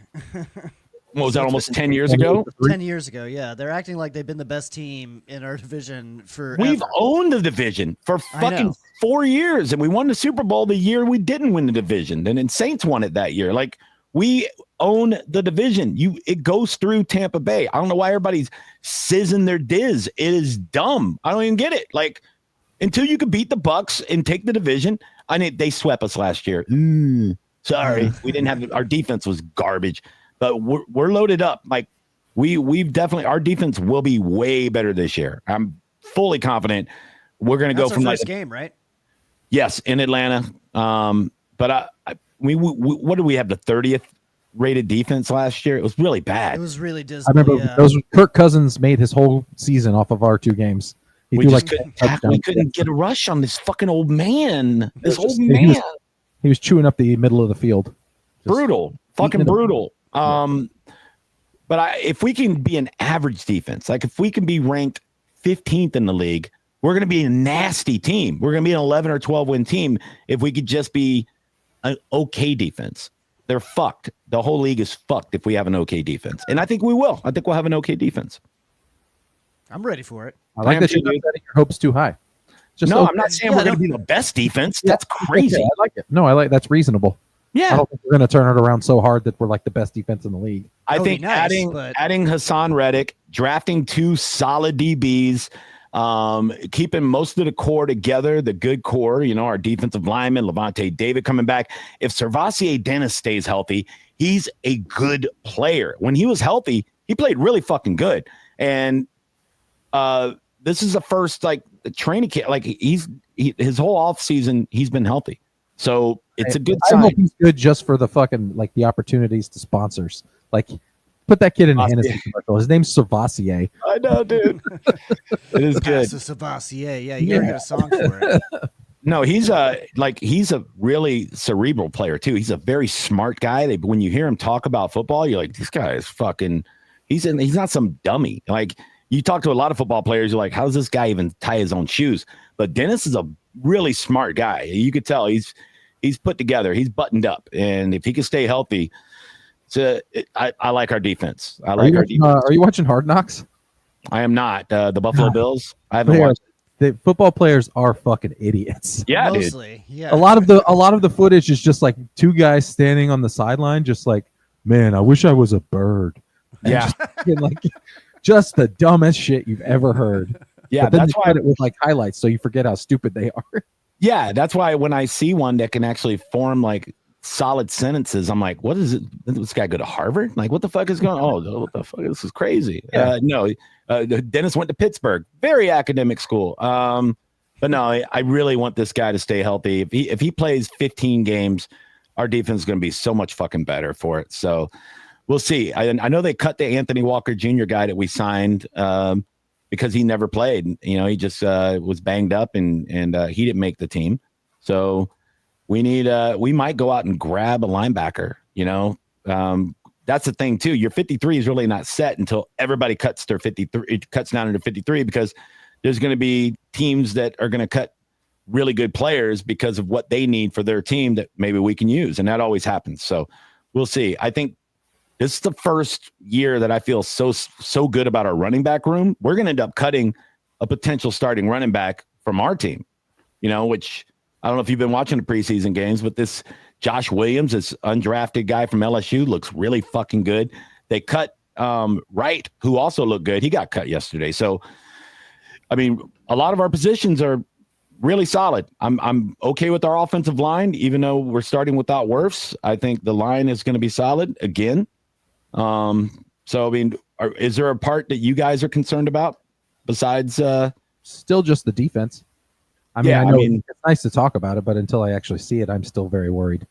What was that, almost 10 years ago? 10 years ago, yeah. They're acting like they've been the best team in our division forever. We've owned the division for fucking 4 years, and we won the Super Bowl the year we didn't win the division. And then Saints won it that year. Like, we own the division. It goes through Tampa Bay. I don't know why everybody's sizzing their diz. It is dumb. I don't even get it. Like, until you could beat the Bucs and take the division. I mean, they swept us last year. Sorry, we didn't have our defense was garbage. But we're loaded up. Like, we've definitely, our defense will be way better this year. I'm fully confident we're going to go from first game, right? Yes, in Atlanta. But what did we have, the 30th rated defense last year? It was really bad. It was really dismal. I remember those. Kirk Cousins made his whole season off of our 2 games. We couldn't get a rush on this fucking old man. He was chewing up the middle of the field. Brutal, fucking brutal. But if we can be an average defense, like if we can be ranked 15th in the league, we're going to be a nasty team. We're going to be an 11 or 12 win team if we could just be an okay defense. They're fucked. The whole league is fucked if we have an okay defense. And I think we will. I think we'll have an okay defense. I'm ready for it. I like that you're not setting your hopes too high. I'm not saying we're going to be the best defense. That's crazy. Okay, I like it. No, that's reasonable. Yeah. I don't think we're going to turn it around so hard that we're like the best defense in the league. I think adding Hassan Reddick, drafting 2 solid DBs, keeping most of the core together, the good core, our defensive lineman, Levante David coming back. If Servassier Dennis stays healthy, he's a good player. When he was healthy, he played really fucking good. And this is the first, like, the training camp. Like, his whole off season, he's been healthy. So it's a good sign. I hope he's good just for the fucking, like, the opportunities to sponsors. Like, put that kid in a Hennessy commercial. His name's Servassier. I know, dude. It is good. Servassier. Yeah, you gotta get a song for it. No, he's a really cerebral player too. He's a very smart guy. When you hear him talk about football, you're like, this guy is fucking. He's not some dummy. Like, you talk to a lot of football players, you're like, how does this guy even tie his own shoes? But Dennis is a really smart guy. You could tell he's put together. He's buttoned up, and if he can stay healthy, I like our defense. Are you watching Hard Knocks? I am not. The Buffalo Bills. I haven't watched. The football players are fucking idiots. Yeah, mostly. Dude. Yeah. A lot of the footage is just like 2 guys standing on the sideline, just like, man, I wish I was a bird. And yeah, just the dumbest shit you've ever heard. Yeah, but then that's why it with like highlights, so you forget how stupid they are. Yeah, that's why when I see one that can actually form like solid sentences, I'm like, what is it? Did this guy go to Harvard? Like, what the fuck is going on? Oh, what the fuck? This is crazy. Yeah. No, Dennis went to Pittsburgh, very academic school. But no, I really want this guy to stay healthy. If he plays 15 games, our defense is going to be so much fucking better for it. So we'll see. I know they cut the Anthony Walker Jr. guy that we signed because he never played. He just was banged up and he didn't make the team. So we might go out and grab a linebacker. That's the thing too. Your 53 is really not set until everybody cuts their 53. It cuts down into 53 because there's going to be teams that are going to cut really good players because of what they need for their team that maybe we can use. And that always happens. So we'll see. I think this is the first year that I feel so good about our running back room. We're going to end up cutting a potential starting running back from our team, which I don't know if you've been watching the preseason games, but this Josh Williams, this undrafted guy from LSU, looks really fucking good. They cut Wright, who also looked good. He got cut yesterday. So, I mean, a lot of our positions are really solid. I'm okay with our offensive line, even though we're starting without Wirfs. I think the line is going to be solid again. So, I mean, is there a part that you guys are concerned about besides? Still just the defense. I mean, it's nice to talk about it, but until I actually see it, I'm still very worried.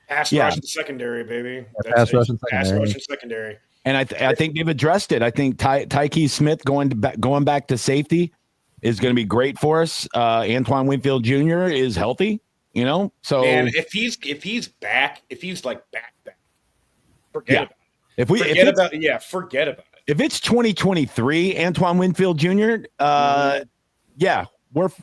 Pass rush and secondary, baby. Pass rush and secondary. And I think they've addressed it. I think Tyke Smith going back to safety is going to be great for us. Antoine Winfield Jr. is healthy, So, man, if he's back, if he's like back, forget about it. Forget about it. if it's 2023, Antoine Winfield Jr., yeah,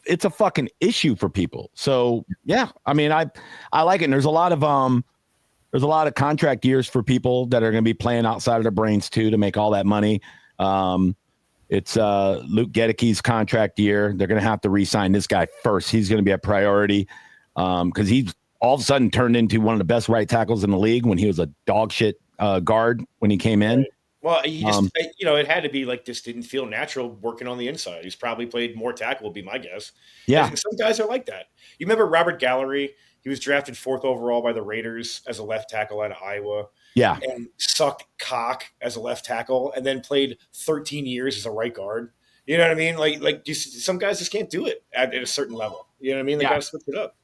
it's a fucking issue for people. So yeah, I mean, I like it. And there's a lot of contract years for people that are going to be playing outside of their brains too to make all that money. It's Luke Gedicke's contract year. They're going to have to re-sign this guy first. He's going to be a priority because he's all of a sudden turned into one of the best right tackles in the league when he was a dog shit guard when he came in. Well, he just, it had to be like this didn't feel natural working on the inside. He's probably played more tackle, would be my guess. Yeah. And some guys are like that. You remember Robert Gallery? He was drafted 4th overall by the Raiders as a left tackle out of Iowa. Yeah. And sucked cock as a left tackle and then played 13 years as a right guard. You know what I mean? Like some guys just can't do it at a certain level. You know what I mean? They got to switch it up.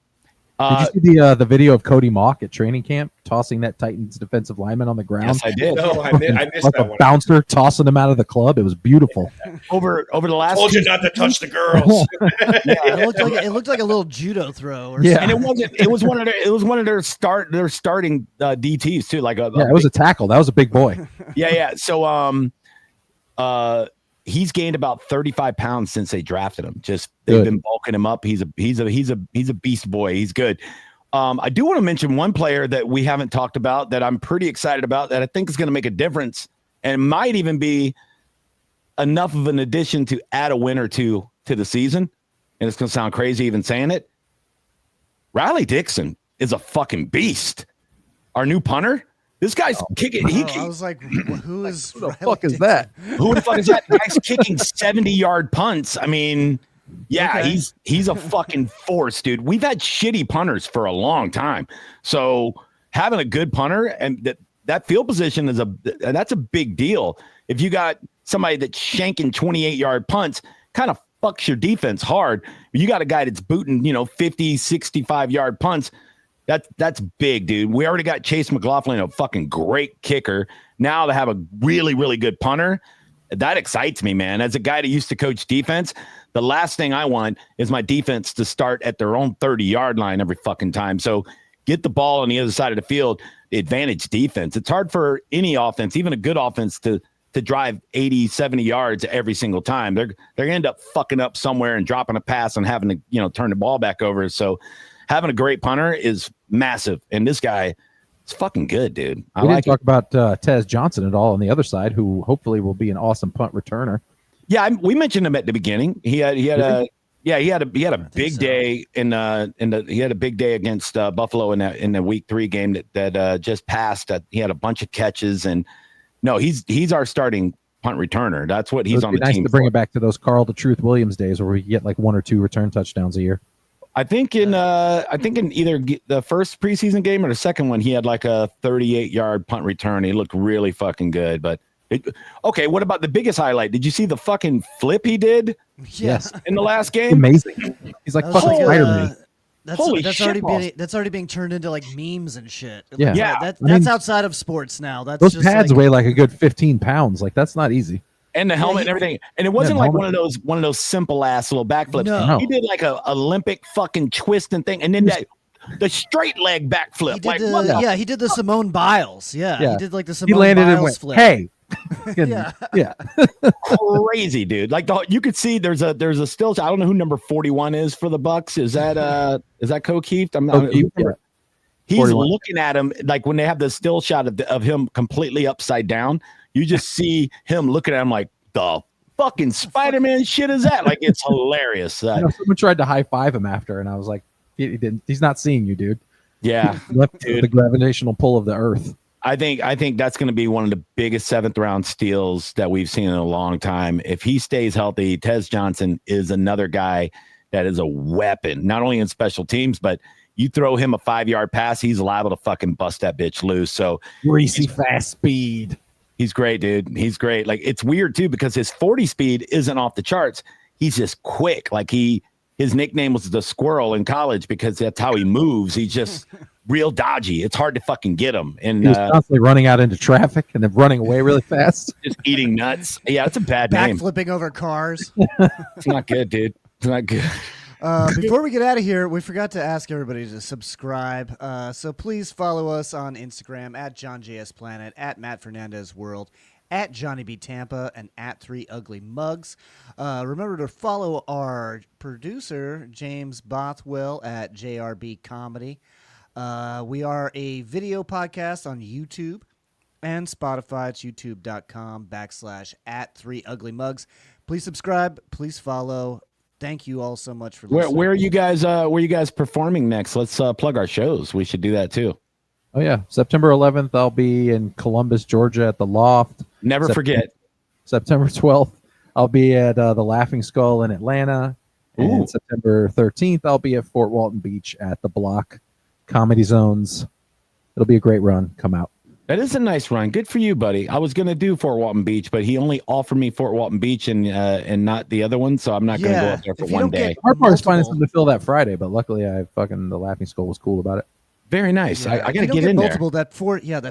Did you see the video of Cody Mock at training camp tossing that Titans defensive lineman on the ground? Yes, I did. No, I missed like that a one. bouncer tossing him out of the club. It was beautiful. Over the last. Told you not to touch the girls. It looked like a little judo throw. Or And it wasn't. It was one of their starting DTs too. Like it was a tackle. That was a big boy. Yeah. So he's gained about 35 pounds since they drafted him. Just they've been bulking him up. He's a beast boy. He's good. I do want to mention one player that we haven't talked about that I'm pretty excited about that I think is going to make a difference and might even be enough of an addition to add a win or two to the season. And it's going to sound crazy even saying it. Riley Dixon is a fucking beast. Our new punter. This guy's kicking. I was like, who the fuck is that? Who the fuck is that? The guy's kicking 70-yard punts. I mean, yeah, Okay. he's a fucking force, dude. We've had shitty punters for a long time. So having a good punter and that field position that's a big deal. If you got somebody that's shanking 28-yard punts, kind of fucks your defense hard. You got a guy that's booting, 50, 65-yard punts. That's big, dude. We already got Chase McLaughlin, a fucking great kicker. Now to have a really, really good punter, that excites me, man. As a guy that used to coach defense, the last thing I want is my defense to start at their own 30-yard line every fucking time. So get the ball on the other side of the field, advantage defense. It's hard for any offense, even a good offense, to drive 80, 70 yards every single time. They're going to end up fucking up somewhere and dropping a pass and having to, turn the ball back over. So having a great punter is massive. And this guy is fucking good, dude. We didn't talk about Tez Johnson at all on the other side, who hopefully will be an awesome punt returner. Yeah, we mentioned him at the beginning. He had a big day he had a big day against Buffalo in the week 3 game that just passed. He had a bunch of catches and no, he's our starting punt returner. That's what he's on the team. Nice to bring it back to those Carl the Truth Williams days where we get like 1 or 2 return touchdowns a year. I think in either the first preseason game or the second one, he had like a 38-yard punt return. He looked really fucking good. But what about the biggest highlight? Did you see the fucking flip he did? Yes, in the last game. Amazing. He's like fucking Spider-Man. That's already being turned into like memes and shit. Yeah. That's outside of sports now. That's those just pads weigh like a good 15 pounds. Like that's not easy. And the helmet and everything. And it wasn't like one of those simple ass little backflips. No. He did like a Olympic fucking twist and thing. And then the straight leg backflip. He did the Simone Biles. Yeah. He did like the Simone He landed Biles and went, flip. hey. Yeah. Crazy, dude. Like you could see there's a still shot. I don't know who number 41 is for the Bucks. Is that Cokeith? I'm not. He's 41. Looking at him like when they have the still shot of him completely upside down. You just see him looking at him like the fucking Spider-Man shit is that? Like it's hilarious. Someone tried to high five him after, and I was like, he didn't. He's not seeing you, dude. Yeah, left the gravitational pull of the earth. I think that's going to be one of the biggest 7th round steals that we've seen in a long time. If he stays healthy, Tez Johnson is another guy that is a weapon, not only in special teams, but you throw him a 5-yard pass, he's liable to fucking bust that bitch loose. So greasy fast speed. He's great, dude. He's great. Like it's weird too because his 40 speed isn't off the charts. He's just quick. Like his nickname was the Squirrel in college because that's how he moves. He's just real dodgy. It's hard to fucking get him. And he was constantly running out into traffic and then running away really fast. Just eating nuts. Yeah, it's a bad name. Backflipping over cars. It's not good, dude. It's not good. Before we get out of here, we forgot to ask everybody to subscribe. So please follow us on Instagram at JohnJSPlanet, at Matt Fernandez World, at Johnny B Tampa, and at 3 Ugly Mugs. Remember to follow our producer, James Bothwell, at JRB Comedy. We are a video podcast on YouTube and Spotify. It's youtube.com/at 3 Ugly Mugs. Please subscribe. Please follow. Thank you all so much for listening. Where are you guys? Where are you guys performing next? Let's plug our shows. We should do that too. Oh yeah, September 11th, I'll be in Columbus, Georgia, at the Loft. Never forget. September 12th, I'll be at the Laughing Skull in Atlanta. Ooh. And September 13th, I'll be at Fort Walton Beach at the Block Comedy Zones. It'll be a great run. Come out. That is a nice run. Good for you, buddy. I was gonna do Fort Walton Beach, but he only offered me Fort Walton Beach and not the other one, so I'm not gonna go up there for one day. The hard part is finding something to fill that Friday, but luckily the Laughing Skull was cool about it. Very nice. Yeah. I gotta get in multiple, there. That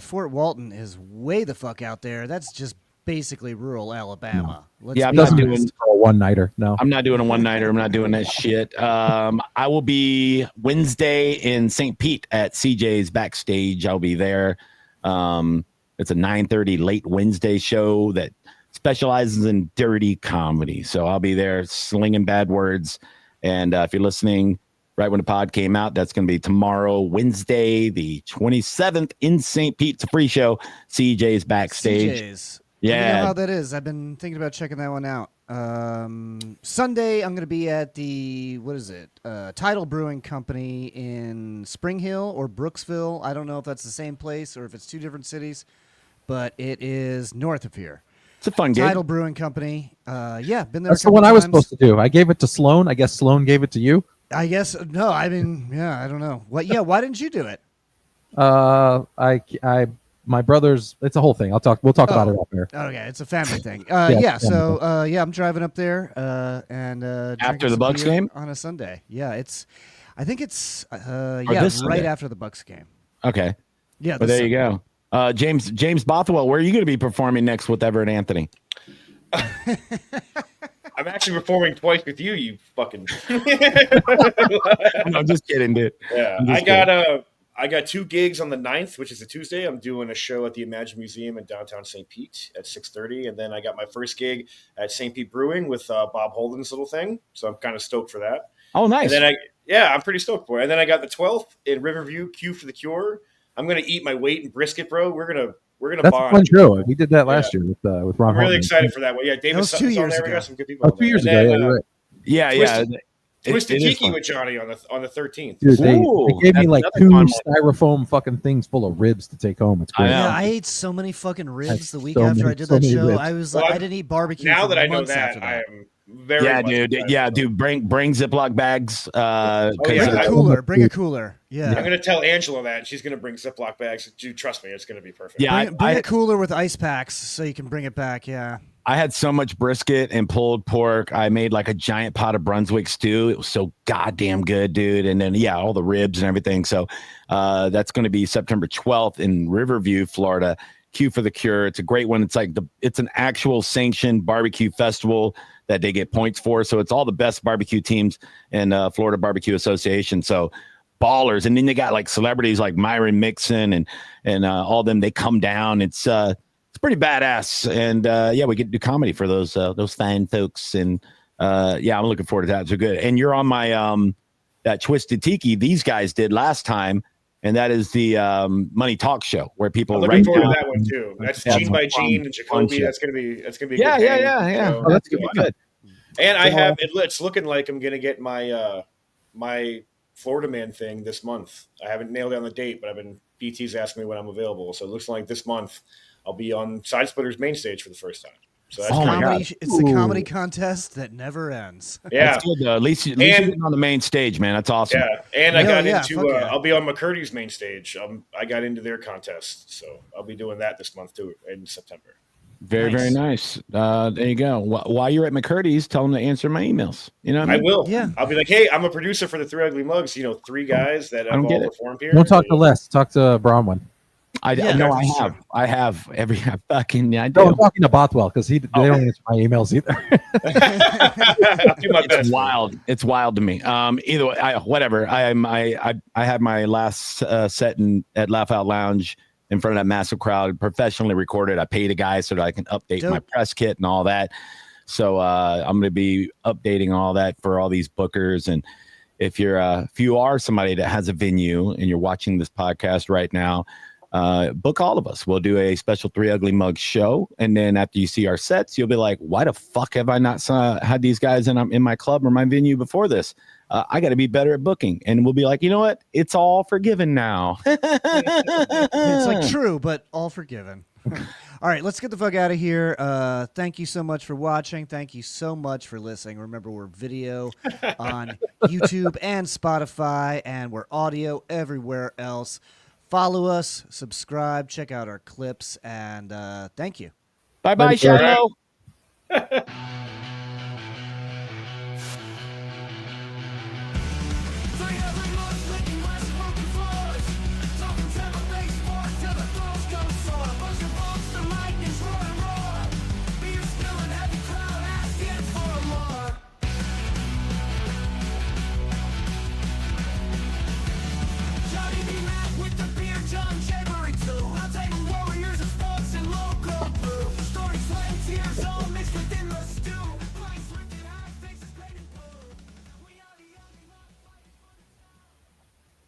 Fort Walton is way the fuck out there. That's just basically rural Alabama. Yeah, I'm be not honest. doing A one-nighter. No. I'm not doing a one-nighter. I'm not doing that shit. I will be Wednesday in St. Pete at CJ's Backstage. I'll be there. It's a 9:30 late Wednesday show that specializes in dirty comedy. So I'll be there slinging bad words. And if you're listening right when the pod came out, that's going to be tomorrow, Wednesday, the 27th in St. Pete. It's a free show. CJ's Backstage. CJ's. Yeah. You know how that is. I've been thinking about checking that one out. Sunday, I'm going to be at the, Tidal Brewing Company in Spring Hill or Brooksville. I don't know if that's the same place or if it's two different cities, but it is north of here. It's a fun game. Tidal Brewing Company. Yeah, been there. That's the one I was supposed to do. I gave it to Sloan. I guess Sloan gave it to you. I guess no. I mean, yeah, I don't know. What? Yeah, why didn't you do it? My brother's. It's a whole thing. We'll talk about it off air. Okay, it's a family thing. Yeah, So I'm driving up there and After the some Bucks beer game on a Sunday. Yeah, I think it's this right Sunday? after the Bucks game. Okay. Yeah, Well, there you go. James Bothwell, where are you going to be performing next with Everett Anthony? I'm actually performing twice with you, you fucking. I'm just kidding, dude. Yeah, I got 2 gigs on the 9th, which is a Tuesday. I'm doing a show at the Imagine Museum in downtown St. Pete at 6:30, and then I got my first gig at St. Pete Brewing with Bob Holden's little thing. So I'm kind of stoked for that. Oh, nice. And then I'm pretty stoked for it. And then I got the 12th in Riverview, Q for the Cure. I'm gonna eat my weight in brisket, bro. We're gonna That's bond. a fun show. We did that last year with Ron. I'm really Hartman. excited for that one. Yeah, David was 2 Sutton's on years there. We ago. got some good people. 2 years ago. And then, Yeah, you're right. Yeah. Twisted it is Tiki fun. with Johnny on the 13th. Dude, they Ooh, gave me that's like another 2 fun one. styrofoam fucking things full of ribs to take home. It's I great. know. Yeah, I ate so many fucking ribs That's the week so after many- I did so that many show. ribs. I was Well, like, I didn't eat barbecue. Now for that I know months that, after I am very Yeah, much dude. excited. Yeah, dude. Bring Ziploc bags. yeah. Bring I- a cooler. Bring a cooler. Yeah. I'm gonna tell Angela that, and she's gonna bring Ziploc bags. Dude, trust me, it's gonna be perfect. Yeah, Bring a cooler with ice packs so you can bring it back. Yeah. I had so much brisket and pulled pork. I made like a giant pot of Brunswick stew. It was so goddamn good, dude. And then, yeah, all the ribs and everything. So that's going to be September 12th in Riverview, Florida. Q for the Cure. It's a great one. It's like it's an actual sanctioned barbecue festival that they get points for. So it's all the best barbecue teams in Florida Barbecue Association. So ballers. And then they got like celebrities like Myron Mixon and all them. They come down. It's pretty badass. And yeah, we get to do comedy for those fine folks. And yeah, I'm looking forward to that. So good. And you're on my that Twisted Tiki these guys did last time. And that is the Money Talk Show where people I'm looking write forward down. to that one too. That's Yeah, Gene by fun- Gene and fun Jacoby. shit. That's gonna be a Yeah, good hang, yeah. so Oh, that's it'll good. be fun. Good. And I have it's looking like I'm gonna get my my Florida Man thing this month. I haven't nailed down the date, but BT's asking me when I'm available. So it looks like this month I'll be on Side Splitters main stage for the first time. So that's Oh my kinda- God. It's the comedy contest that never ends. yeah. That's good. At least you're getting on the main stage, man. That's awesome. Yeah, and I Yeah, got yeah, into. fuck yeah. I'll be on McCurdy's main stage. I got into their contest, so I'll be doing that this month too in September. Very, Nice. very nice. There you go. While you're at McCurdy's, tell them to answer my emails. You know what I I mean? will. Yeah. I'll be like, hey, I'm a producer for the Three Ugly Mugs. You know, 3 guys that don't have get all it. performed here. Don't talk to Les. Talk to Bronwyn. Yeah. No, I That's have. true. I have every fucking. I No, do. I'm talking to Bothwell because they don't answer my emails either. I'll do my It's best. wild. It's wild to me. Either way, whatever. I had my last set at Laugh Out Lounge in front of that massive crowd, professionally recorded. I paid a guy so that I can update my press kit and all that. So I'm going to be updating all that for all these bookers. And if you are somebody that has a venue and you're watching this podcast right now, book all of us. We'll do a special Three Ugly Mugs show. And then after you see our sets, you'll be like, why the fuck have I not had these guys in my club or my venue before this? I got to be better at booking. And we'll be like, you know what? It's all forgiven now. It's like true, but all forgiven. All right, let's get the fuck out of here. Thank you so much for watching. Thank you so much for listening. Remember, we're video on YouTube and Spotify, and we're audio everywhere else. Follow us, subscribe, check out our clips, and thank you. Bye-bye, Shiloh. Talking Tampa Bay sports till the throws come sore. Bunch of folks